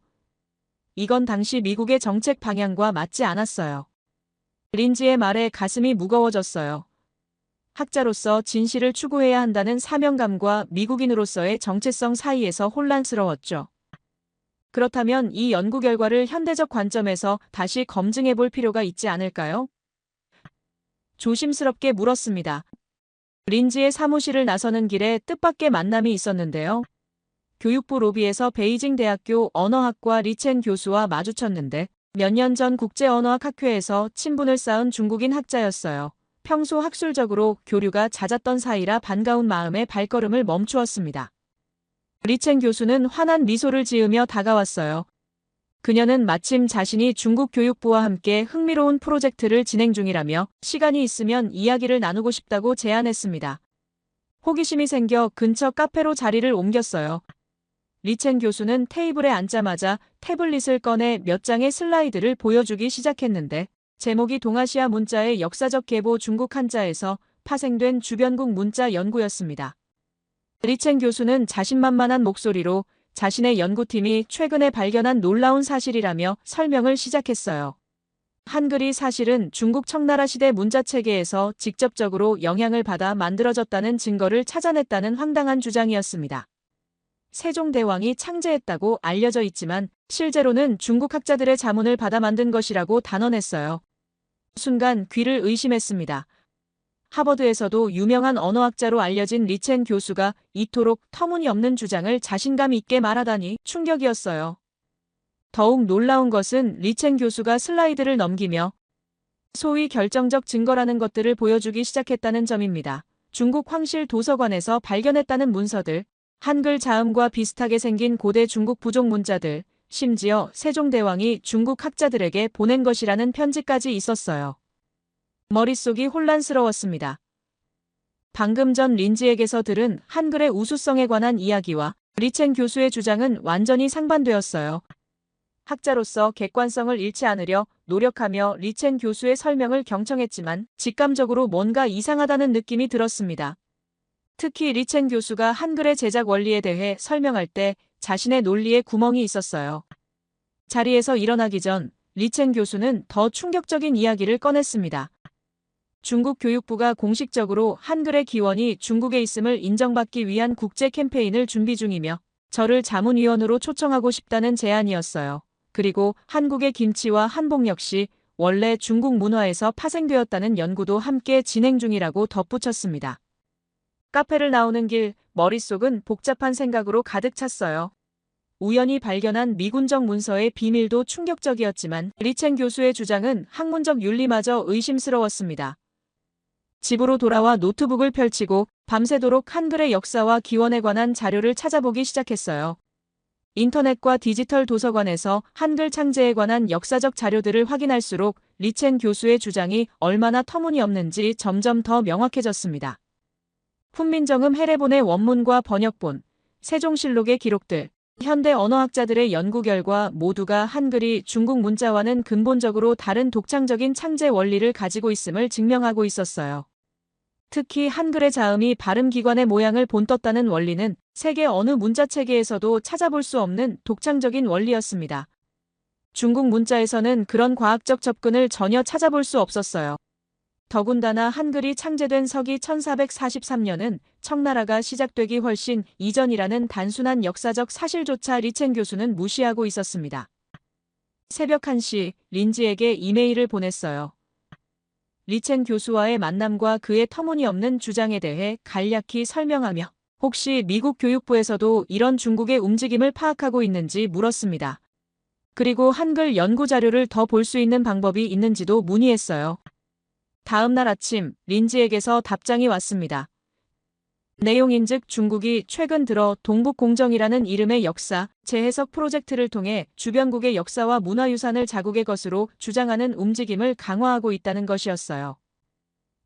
이건 당시 미국의 정책 방향과 맞지 않았어요. 린지의 말에 가슴이 무거워졌어요. 학자로서 진실을 추구해야 한다는 사명감과 미국인으로서의 정체성 사이에서 혼란스러웠죠. 그렇다면 이 연구 결과를 현대적 관점에서 다시 검증해 볼 필요가 있지 않을까요? 조심스럽게 물었습니다. 린지의 사무실을 나서는 길에 뜻밖의 만남이 있었는데요. 교육부 로비에서 베이징 대학교 언어학과 리첸 교수와 마주쳤는데 몇 년 전 국제언어학 학회에서 친분을 쌓은 중국인 학자였어요. 평소 학술적으로 교류가 잦았던 사이라 반가운 마음에 발걸음을 멈추었습니다. 리첸 교수는 환한 미소를 지으며 다가왔어요. 그녀는 마침 자신이 중국 교육부와 함께 흥미로운 프로젝트를 진행 중이라며 시간이 있으면 이야기를 나누고 싶다고 제안했습니다. 호기심이 생겨 근처 카페로 자리를 옮겼어요. 리첸 교수는 테이블에 앉자마자 태블릿을 꺼내 몇 장의 슬라이드를 보여주기 시작했는데 제목이 동아시아 문자의 역사적 계보 중국 한자에서 파생된 주변국 문자 연구였습니다. 리첸 교수는 자신만만한 목소리로 자신의 연구팀이 최근에 발견한 놀라운 사실이라며 설명을 시작했어요. 한글이 사실은 중국 청나라 시대 문자체계에서 직접적으로 영향을 받아 만들어졌다는 증거를 찾아냈다는 황당한 주장이었습니다. 세종대왕이 창제했다고 알려져 있지만 실제로는 중국 학자들의 자문을 받아 만든 것이라고 단언했어요. 순간 귀를 의심했습니다. 하버드에서도 유명한 언어학자로 알려진 리첸 교수가 이토록 터무니없는 주장을 자신감 있게 말하다니 충격이었어요. 더욱 놀라운 것은 리첸 교수가 슬라이드를 넘기며 소위 결정적 증거라는 것들을 보여주기 시작했다는 점입니다. 중국 황실 도서관에서 발견했다는 문서들, 한글 자음과 비슷하게 생긴 고대 중국 부족 문자들, 심지어 세종대왕이 중국 학자들에게 보낸 것이라는 편지까지 있었어요. 머릿속이 혼란스러웠습니다. 방금 전 린지에게서 들은 한글의 우수성에 관한 이야기와 리첸 교수의 주장은 완전히 상반되었어요. 학자로서 객관성을 잃지 않으려 노력하며 리첸 교수의 설명을 경청했지만 직감적으로 뭔가 이상하다는 느낌이 들었습니다. 특히 리첸 교수가 한글의 제작 원리에 대해 설명할 때 자신의 논리에 구멍이 있었어요. 자리에서 일어나기 전 리첸 교수는 더 충격적인 이야기를 꺼냈습니다. 중국 교육부가 공식적으로 한글의 기원이 중국에 있음을 인정받기 위한 국제 캠페인을 준비 중이며 저를 자문위원으로 초청하고 싶다는 제안이었어요. 그리고 한국의 김치와 한복 역시 원래 중국 문화에서 파생되었다는 연구도 함께 진행 중이라고 덧붙였습니다. 카페를 나오는 길, 머릿속은 복잡한 생각으로 가득 찼어요. 우연히 발견한 미군정 문서의 비밀도 충격적이었지만 리첸 교수의 주장은 학문적 윤리마저 의심스러웠습니다. 집으로 돌아와 노트북을 펼치고 밤새도록 한글의 역사와 기원에 관한 자료를 찾아보기 시작했어요. 인터넷과 디지털 도서관에서 한글 창제에 관한 역사적 자료들을 확인할수록 리첸 교수의 주장이 얼마나 터무니없는지 점점 더 명확해졌습니다. 훈민정음 해례본의 원문과 번역본, 세종실록의 기록들, 현대 언어학자들의 연구 결과 모두가 한글이 중국 문자와는 근본적으로 다른 독창적인 창제 원리를 가지고 있음을 증명하고 있었어요. 특히 한글의 자음이 발음기관의 모양을 본떴다는 원리는 세계 어느 문자체계에서도 찾아볼 수 없는 독창적인 원리였습니다. 중국 문자에서는 그런 과학적 접근을 전혀 찾아볼 수 없었어요. 더군다나 한글이 창제된 서기 1443년은 청나라가 시작되기 훨씬 이전이라는 단순한 역사적 사실조차 리첸 교수는 무시하고 있었습니다. 새벽 1시 린지에게 이메일을 보냈어요. 리첸 교수와의 만남과 그의 터무니없는 주장에 대해 간략히 설명하며 혹시 미국 교육부에서도 이런 중국의 움직임을 파악하고 있는지 물었습니다. 그리고 한글 연구 자료를 더 볼 수 있는 방법이 있는지도 문의했어요. 다음 날 아침 린지에게서 답장이 왔습니다. 내용인즉 중국이 최근 들어 동북공정이라는 이름의 역사, 재해석 프로젝트를 통해 주변국의 역사와 문화유산을 자국의 것으로 주장하는 움직임을 강화하고 있다는 것이었어요.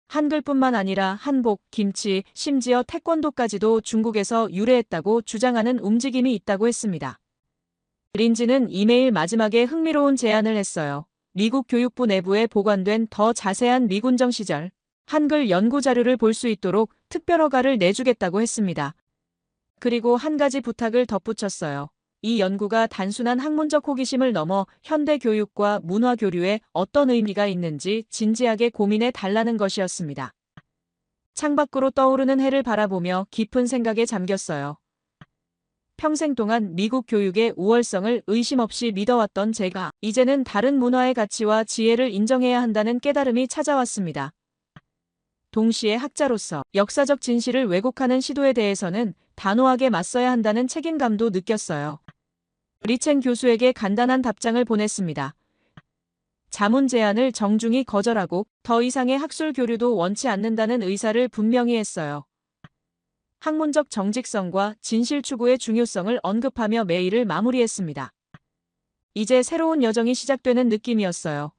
한글뿐만 아니라 한복, 김치, 심지어 태권도까지도 중국에서 유래했다고 주장하는 움직임이 있다고 했습니다. 린지는 이메일 마지막에 흥미로운 제안을 했어요. 미국 교육부 내부에 보관된 더 자세한 미군정 시절 한글 연구 자료를 볼 수 있도록 특별 허가를 내주겠다고 했습니다. 그리고 한 가지 부탁을 덧붙였어요. 이 연구가 단순한 학문적 호기심을 넘어 현대 교육과 문화 교류에 어떤 의미가 있는지 진지하게 고민해 달라는 것이었습니다. 창밖으로 떠오르는 해를 바라보며 깊은 생각에 잠겼어요. 평생 동안 미국 교육의 우월성을 의심 없이 믿어왔던 제가 이제는 다른 문화의 가치와 지혜를 인정해야 한다는 깨달음이 찾아왔습니다. 동시에 학자로서 역사적 진실을 왜곡하는 시도에 대해서는 단호하게 맞서야 한다는 책임감도 느꼈어요. 리첸 교수에게 간단한 답장을 보냈습니다. 자문 제안을 정중히 거절하고 더 이상의 학술 교류도 원치 않는다는 의사를 분명히 했어요. 학문적 정직성과 진실 추구의 중요성을 언급하며 메일을 마무리했습니다. 이제 새로운 여정이 시작되는 느낌이었어요.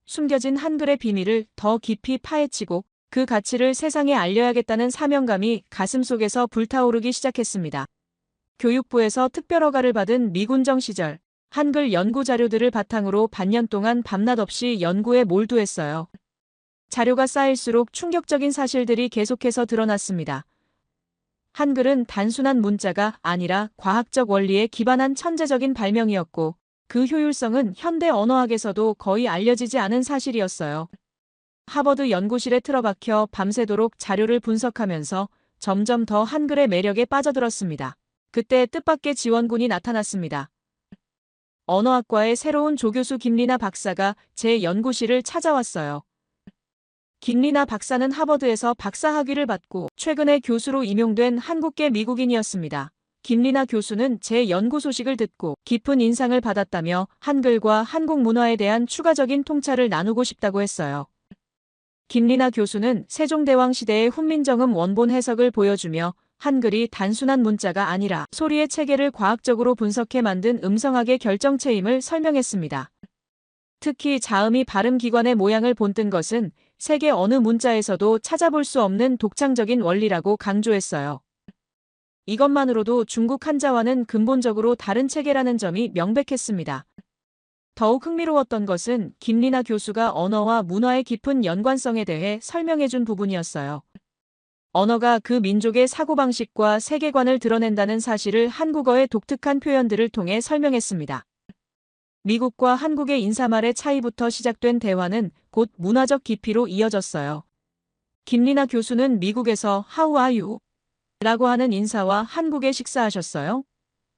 숨겨진 한글의 비밀을 더 깊이 파헤치고 그 가치를 세상에 알려야겠다는 사명감이 가슴속에서 불타오르기 시작했습니다. 교육부에서 특별 허가를 받은 미군정 시절 한글 연구 자료들을 바탕으로 반년 동안 밤낮 없이 연구에 몰두했어요. 자료가 쌓일수록 충격적인 사실들이 계속해서 드러났습니다. 한글은 단순한 문자가 아니라 과학적 원리에 기반한 천재적인 발명이었고 그 효율성은 현대 언어학에서도 거의 알려지지 않은 사실이었어요. 하버드 연구실에 틀어박혀 밤새도록 자료를 분석하면서 점점 더 한글의 매력에 빠져들었습니다. 그때 뜻밖의 지원군이 나타났습니다. 언어학과의 새로운 조교수 김리나 박사가 제 연구실을 찾아왔어요. 김리나 박사는 하버드에서 박사 학위를 받고 최근에 교수로 임용된 한국계 미국인이었습니다. 김리나 교수는 제 연구 소식을 듣고 깊은 인상을 받았다며 한글과 한국 문화에 대한 추가적인 통찰을 나누고 싶다고 했어요. 김리나 교수는 세종대왕 시대의 훈민정음 원본 해석을 보여주며 한글이 단순한 문자가 아니라 소리의 체계를 과학적으로 분석해 만든 음성학의 결정체임을 설명했습니다. 특히 자음이 발음 기관의 모양을 본뜬 것은 세계 어느 문자에서도 찾아볼 수 없는 독창적인 원리라고 강조했어요. 이것만으로도 중국 한자와는 근본적으로 다른 체계라는 점이 명백했습니다. 더욱 흥미로웠던 것은 김리나 교수가 언어와 문화의 깊은 연관성에 대해 설명해준 부분이었어요. 언어가 그 민족의 사고방식과 세계관을 드러낸다는 사실을 한국어의 독특한 표현들을 통해 설명했습니다. 미국과 한국의 인사말의 차이부터 시작된 대화는 곧 문화적 깊이로 이어졌어요. 김리나 교수는 미국에서 How are you? 라고 하는 인사와 한국에 식사하셨어요?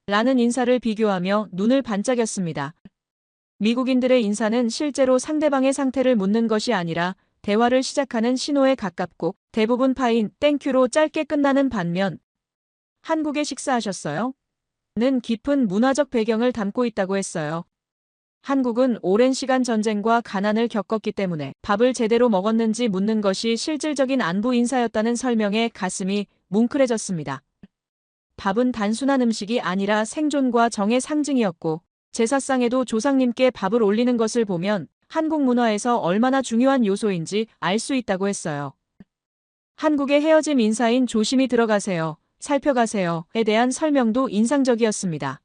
라는 인사를 비교하며 눈을 반짝였습니다. 미국인들의 인사는 실제로 상대방의 상태를 묻는 것이 아니라 대화를 시작하는 신호에 가깝고 대부분 파인 땡큐로 짧게 끝나는 반면 한국에 식사하셨어요? 는 깊은 문화적 배경을 담고 있다고 했어요. 한국은 오랜 시간 전쟁과 가난을 겪었기 때문에 밥을 제대로 먹었는지 묻는 것이 실질적인 안부 인사였다는 설명에 가슴이 뭉클해졌습니다. 밥은 단순한 음식이 아니라 생존과 정의 상징이었고 제사상에도 조상님께 밥을 올리는 것을 보면 한국 문화에서 얼마나 중요한 요소인지 알 수 있다고 했어요. 한국의 헤어짐 인사인 조심히 들어가세요, 살펴가세요에 대한 설명도 인상적이었습니다.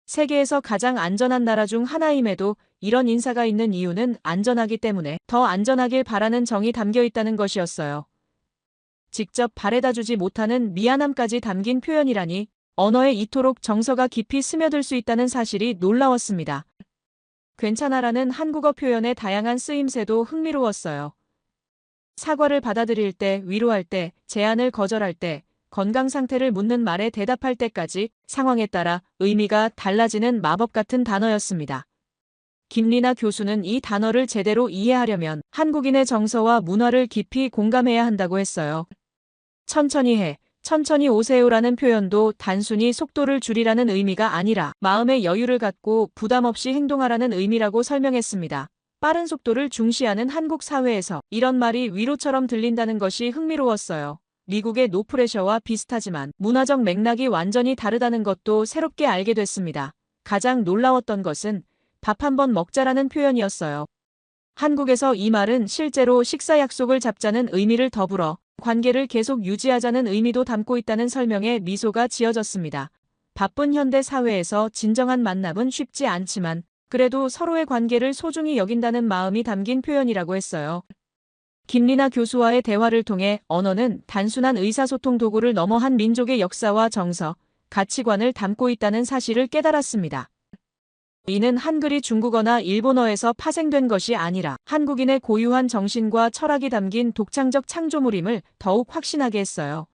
세계에서 가장 안전한 나라 중 하나임에도 이런 인사가 있는 이유는 안전하기 때문에 더 안전하길 바라는 정이 담겨 있다는 것이었어요. 직접 바래다주지 못하는 미안함까지 담긴 표현이라니 언어에 이토록 정서가 깊이 스며들 수 있다는 사실이 놀라웠습니다. 괜찮아라는 한국어 표현의 다양한 쓰임새도 흥미로웠어요. 사과를 받아들일 때, 위로할 때, 제안을 거절할 때, 건강 상태를 묻는 말에 대답할 때까지 상황에 따라 의미가 달라지는 마법 같은 단어였습니다. 김리나 교수는 이 단어를 제대로 이해하려면 한국인의 정서와 문화를 깊이 공감해야 한다고 했어요. 천천히 해, 천천히 오세요라는 표현도 단순히 속도를 줄이라는 의미가 아니라 마음의 여유를 갖고 부담 없이 행동하라는 의미라고 설명했습니다. 빠른 속도를 중시하는 한국 사회에서 이런 말이 위로처럼 들린다는 것이 흥미로웠어요. 미국의 노프레셔와 비슷하지만 문화적 맥락이 완전히 다르다는 것도 새롭게 알게 됐습니다. 가장 놀라웠던 것은 밥 한번 먹자라는 표현이었어요. 한국에서 이 말은 실제로 식사 약속을 잡자는 의미를 더불어 관계를 계속 유지하자는 의미도 담고 있다는 설명에 미소가 지어졌습니다. 바쁜 현대 사회에서 진정한 만남은 쉽지 않지만 그래도 서로의 관계를 소중히 여긴다는 마음이 담긴 표현이라고 했어요. 김리나 교수와의 대화를 통해 언어는 단순한 의사소통 도구를 넘어 한 민족의 역사와 정서, 가치관을 담고 있다는 사실을 깨달았습니다. 이는 한글이 중국어나 일본어에서 파생된 것이 아니라 한국인의 고유한 정신과 철학이 담긴 독창적 창조물임을 더욱 확신하게 했어요.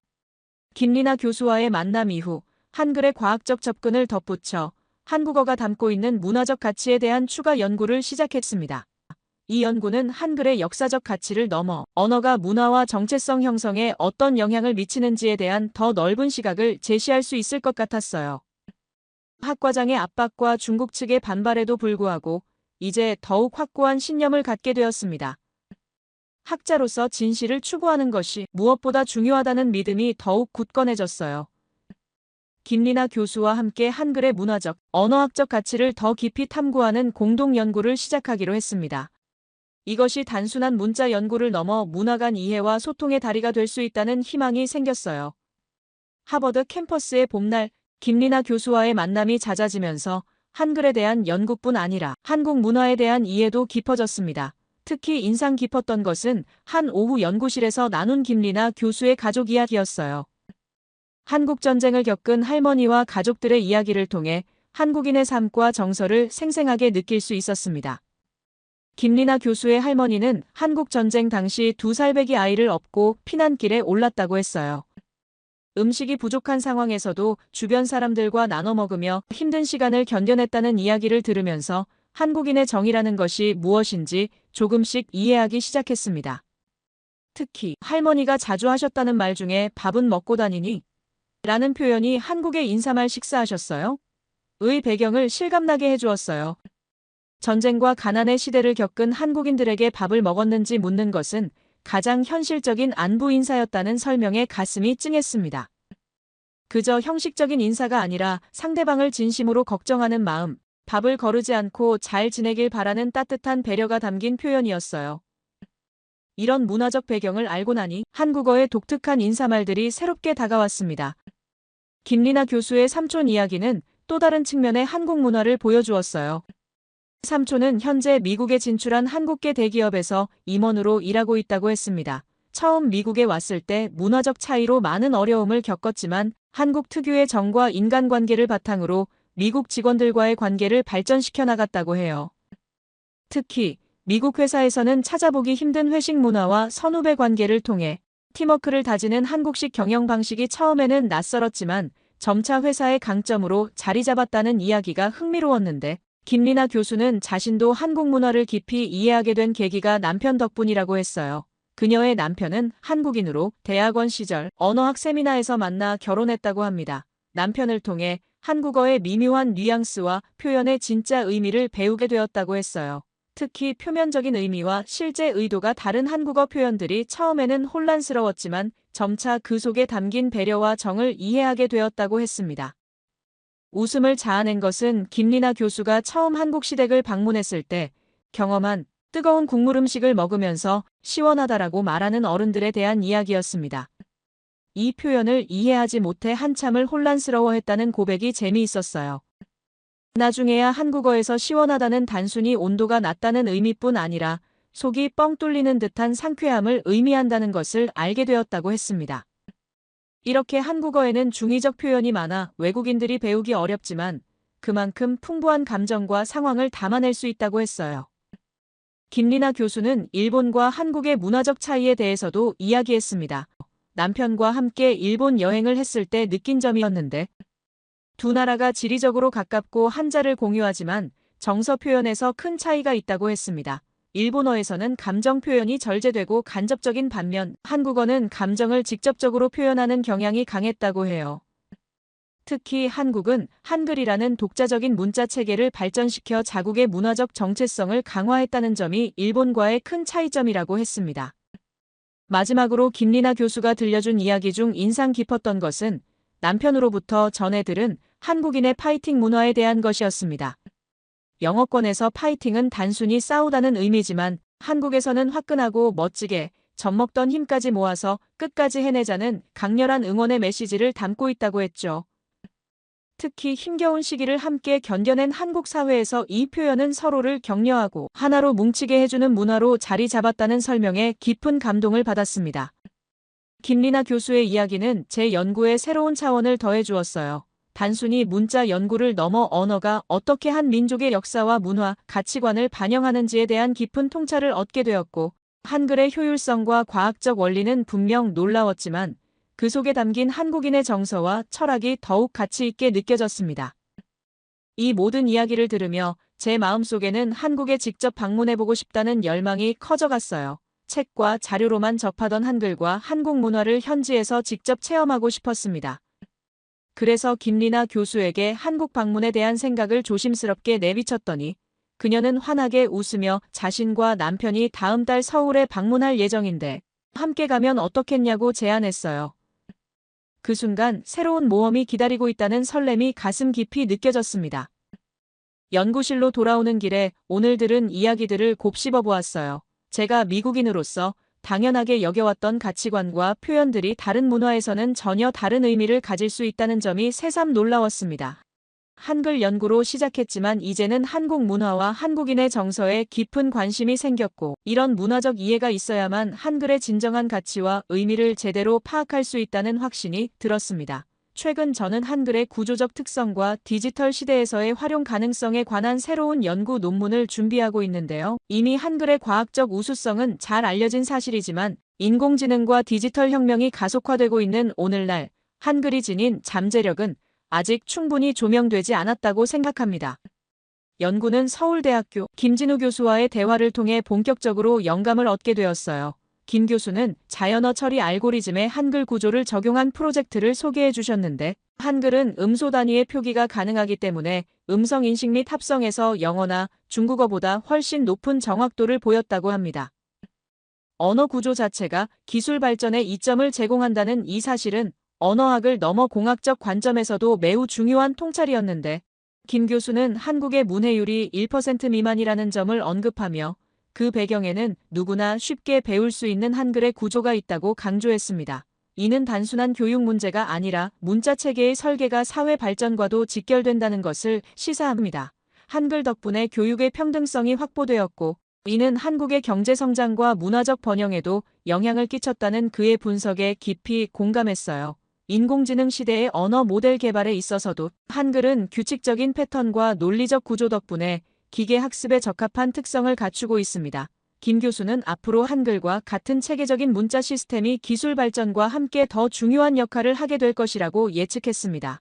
김리나 교수와의 만남 이후 한글의 과학적 접근을 덧붙여 한국어가 담고 있는 문화적 가치에 대한 추가 연구를 시작했습니다. 이 연구는 한글의 역사적 가치를 넘어 언어가 문화와 정체성 형성에 어떤 영향을 미치는지에 대한 더 넓은 시각을 제시할 수 있을 것 같았어요. 학과장의 압박과 중국 측의 반발에도 불구하고 이제 더욱 확고한 신념을 갖게 되었습니다. 학자로서 진실을 추구하는 것이 무엇보다 중요하다는 믿음이 더욱 굳건해졌어요. 김리나 교수와 함께 한글의 문화적, 언어학적 가치를 더 깊이 탐구하는 공동 연구를 시작하기로 했습니다. 이것이 단순한 문자 연구를 넘어 문화 간 이해와 소통의 다리가 될 수 있다는 희망이 생겼어요. 하버드 캠퍼스의 봄날, 김리나 교수와의 만남이 잦아지면서 한글에 대한 연구뿐 아니라 한국 문화에 대한 이해도 깊어졌습니다. 특히 인상 깊었던 것은 한 오후 연구실에서 나눈 김리나 교수의 가족 이야기였어요. 한국전쟁을 겪은 할머니와 가족들의 이야기를 통해 한국인의 삶과 정서를 생생하게 느낄 수 있었습니다. 김리나 교수의 할머니는 한국전쟁 당시 2살배기 아이를 업고 피난길에 올랐다고 했어요. 음식이 부족한 상황에서도 주변 사람들과 나눠 먹으며 힘든 시간을 견뎌냈다는 이야기를 들으면서 한국인의 정이라는 것이 무엇인지 조금씩 이해하기 시작했습니다. 특히 할머니가 자주 하셨다는 말 중에 밥은 먹고 다니니? 라는 표현이 한국에 인사말 식사하셨어요? 의 배경을 실감나게 해주었어요. 전쟁과 가난의 시대를 겪은 한국인들에게 밥을 먹었는지 묻는 것은 가장 현실적인 안부 인사였다는 설명에 가슴이 찡했습니다. 그저 형식적인 인사가 아니라 상대방을 진심으로 걱정하는 마음, 밥을 거르지 않고 잘 지내길 바라는 따뜻한 배려가 담긴 표현이었어요. 이런 문화적 배경을 알고 나니 한국어의 독특한 인사말들이 새롭게 다가왔습니다. 김리나 교수의 삼촌 이야기는 또 다른 측면의 한국 문화를 보여주었어요. 삼촌은 현재 미국에 진출한 한국계 대기업에서 임원으로 일하고 있다고 했습니다. 처음 미국에 왔을 때 문화적 차이로 많은 어려움을 겪었지만 한국 특유의 정과 인간관계를 바탕으로 미국 직원들과의 관계를 발전시켜 나갔다고 해요. 특히 미국 회사에서는 찾아보기 힘든 회식 문화와 선후배 관계를 통해 팀워크를 다지는 한국식 경영 방식이 처음에는 낯설었지만 점차 회사의 강점으로 자리 잡았다는 이야기가 흥미로웠는데 김리나 교수는 자신도 한국 문화를 깊이 이해하게 된 계기가 남편 덕분이라고 했어요. 그녀의 남편은 한국인으로 대학원 시절 언어학 세미나에서 만나 결혼했다고 합니다. 남편을 통해 한국어의 미묘한 뉘앙스와 표현의 진짜 의미를 배우게 되었다고 했어요. 특히 표면적인 의미와 실제 의도가 다른 한국어 표현들이 처음에는 혼란스러웠지만 점차 그 속에 담긴 배려와 정을 이해하게 되었다고 했습니다. 웃음을 자아낸 것은 김리나 교수가 처음 한국 시댁을 방문했을 때 경험한 뜨거운 국물 음식을 먹으면서 시원하다라고 말하는 어른들에 대한 이야기였습니다. 이 표현을 이해하지 못해 한참을 혼란스러워했다는 고백이 재미있었어요. 나중에야 한국어에서 시원하다는 단순히 온도가 낮다는 의미뿐 아니라 속이 뻥 뚫리는 듯한 상쾌함을 의미한다는 것을 알게 되었다고 했습니다. 이렇게 한국어에는 중의적 표현이 많아 외국인들이 배우기 어렵지만 그만큼 풍부한 감정과 상황을 담아낼 수 있다고 했어요. 김리나 교수는 일본과 한국의 문화적 차이에 대해서도 이야기했습니다. 남편과 함께 일본 여행을 했을 때 느낀 점이었는데 두 나라가 지리적으로 가깝고 한자를 공유하지만 정서 표현에서 큰 차이가 있다고 했습니다. 일본어에서는 감정 표현이 절제되고 간접적인 반면 한국어는 감정을 직접적으로 표현하는 경향이 강했다고 해요. 특히 한국은 한글이라는 독자적인 문자 체계를 발전시켜 자국의 문화적 정체성을 강화했다는 점이 일본과의 큰 차이점이라고 했습니다. 마지막으로 김리나 교수가 들려준 이야기 중 인상 깊었던 것은 남편으로부터 전해 들은 한국인의 파이팅 문화에 대한 것이었습니다. 영어권에서 파이팅은 단순히 싸우다는 의미지만 한국에서는 화끈하고 멋지게 젖먹던 힘까지 모아서 끝까지 해내자는 강렬한 응원의 메시지를 담고 있다고 했죠. 특히 힘겨운 시기를 함께 견뎌낸 한국 사회에서 이 표현은 서로를 격려하고 하나로 뭉치게 해주는 문화로 자리 잡았다는 설명에 깊은 감동을 받았습니다. 김리나 교수의 이야기는 제 연구에 새로운 차원을 더해 주었어요. 단순히 문자 연구를 넘어 언어가 어떻게 한 민족의 역사와 문화, 가치관을 반영하는지에 대한 깊은 통찰을 얻게 되었고 한글의 효율성과 과학적 원리는 분명 놀라웠지만 그 속에 담긴 한국인의 정서와 철학이 더욱 가치 있게 느껴졌습니다. 이 모든 이야기를 들으며 제 마음속에는 한국에 직접 방문해보고 싶다는 열망이 커져갔어요. 책과 자료로만 접하던 한글과 한국 문화를 현지에서 직접 체험하고 싶었습니다. 그래서 김리나 교수에게 한국 방문에 대한 생각을 조심스럽게 내비쳤더니 그녀는 환하게 웃으며 자신과 남편이 다음 달 서울에 방문할 예정인데 함께 가면 어떻겠냐고 제안했어요. 그 순간 새로운 모험이 기다리고 있다는 설렘이 가슴 깊이 느껴졌습니다. 연구실로 돌아오는 길에 오늘 들은 이야기들을 곱씹어 보았어요. 제가 미국인으로서 당연하게 여겨왔던 가치관과 표현들이 다른 문화에서는 전혀 다른 의미를 가질 수 있다는 점이 새삼 놀라웠습니다. 한글 연구로 시작했지만 이제는 한국 문화와 한국인의 정서에 깊은 관심이 생겼고 이런 문화적 이해가 있어야만 한글의 진정한 가치와 의미를 제대로 파악할 수 있다는 확신이 들었습니다. 최근 저는 한글의 구조적 특성과 디지털 시대에서의 활용 가능성에 관한 새로운 연구 논문을 준비하고 있는데요. 이미 한글의 과학적 우수성은 잘 알려진 사실이지만 인공지능과 디지털 혁명이 가속화되고 있는 오늘날 한글이 지닌 잠재력은 아직 충분히 조명되지 않았다고 생각합니다. 연구는 서울대학교 김진우 교수와의 대화를 통해 본격적으로 영감을 얻게 되었어요. 김 교수는 자연어 처리 알고리즘에 한글 구조를 적용한 프로젝트를 소개해 주셨는데, 한글은 음소 단위의 표기가 가능하기 때문에 음성 인식 및 합성에서 영어나 중국어보다 훨씬 높은 정확도를 보였다고 합니다. 언어 구조 자체가 기술 발전에 이점을 제공한다는 이 사실은 언어학을 넘어 공학적 관점에서도 매우 중요한 통찰이었는데, 김 교수는 한국의 문해율이 1% 미만이라는 점을 언급하며 그 배경에는 누구나 쉽게 배울 수 있는 한글의 구조가 있다고 강조했습니다. 이는 단순한 교육 문제가 아니라 문자 체계의 설계가 사회 발전과도 직결된다는 것을 시사합니다. 한글 덕분에 교육의 평등성이 확보되었고, 이는 한국의 경제 성장과 문화적 번영에도 영향을 끼쳤다는 그의 분석에 깊이 공감했어요. 인공지능 시대의 언어 모델 개발에 있어서도 한글은 규칙적인 패턴과 논리적 구조 덕분에 기계 학습에 적합한 특성을 갖추고 있습니다. 김 교수는 앞으로 한글과 같은 체계적인 문자 시스템이 기술 발전과 함께 더 중요한 역할을 하게 될 것이라고 예측했습니다.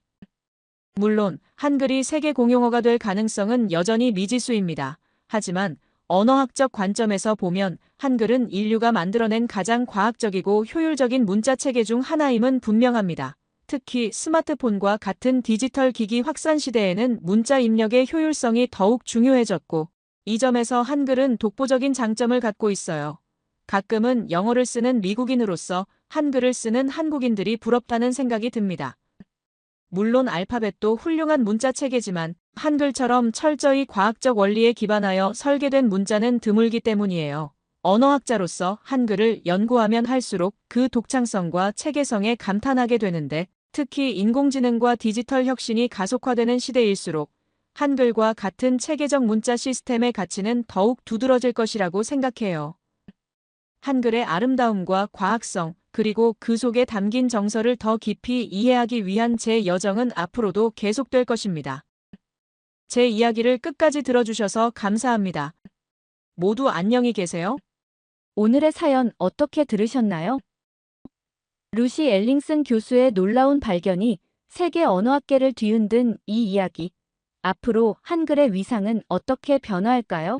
물론 한글이 세계 공용어가 될 가능성은 여전히 미지수입니다. 하지만 언어학적 관점에서 보면 한글은 인류가 만들어낸 가장 과학적이고 효율적인 문자 체계 중 하나임은 분명합니다. 특히 스마트폰과 같은 디지털 기기 확산 시대에는 문자 입력의 효율성이 더욱 중요해졌고, 이 점에서 한글은 독보적인 장점을 갖고 있어요. 가끔은 영어를 쓰는 미국인으로서 한글을 쓰는 한국인들이 부럽다는 생각이 듭니다. 물론 알파벳도 훌륭한 문자 체계지만 한글처럼 철저히 과학적 원리에 기반하여 설계된 문자는 드물기 때문이에요. 언어학자로서 한글을 연구하면 할수록 그 독창성과 체계성에 감탄하게 되는데, 특히 인공지능과 디지털 혁신이 가속화되는 시대일수록 한글과 같은 체계적 문자 시스템의 가치는 더욱 두드러질 것이라고 생각해요. 한글의 아름다움과 과학성, 그리고 그 속에 담긴 정서를 더 깊이 이해하기 위한 제 여정은 앞으로도 계속될 것입니다. 제 이야기를 끝까지 들어주셔서 감사합니다. 모두 안녕히 계세요. 오늘의 사연 어떻게 들으셨나요? 루시 엘링슨 교수의 놀라운 발견이 세계 언어학계를 뒤흔든 이 이야기. 앞으로 한글의 위상은 어떻게 변화할까요?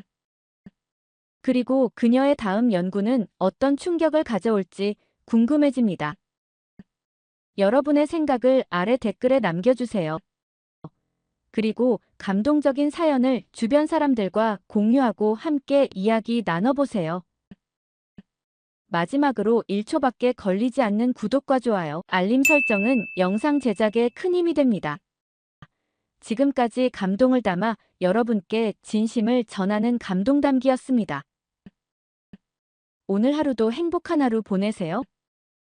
그리고 그녀의 다음 연구는 어떤 충격을 가져올지 궁금해집니다. 여러분의 생각을 아래 댓글에 남겨주세요. 그리고 감동적인 사연을 주변 사람들과 공유하고 함께 이야기 나눠보세요. 마지막으로 1초밖에 걸리지 않는 구독과 좋아요, 알림 설정은 영상 제작에 큰 힘이 됩니다. 지금까지 감동을 담아 여러분께 진심을 전하는 감동담기였습니다. 오늘 하루도 행복한 하루 보내세요.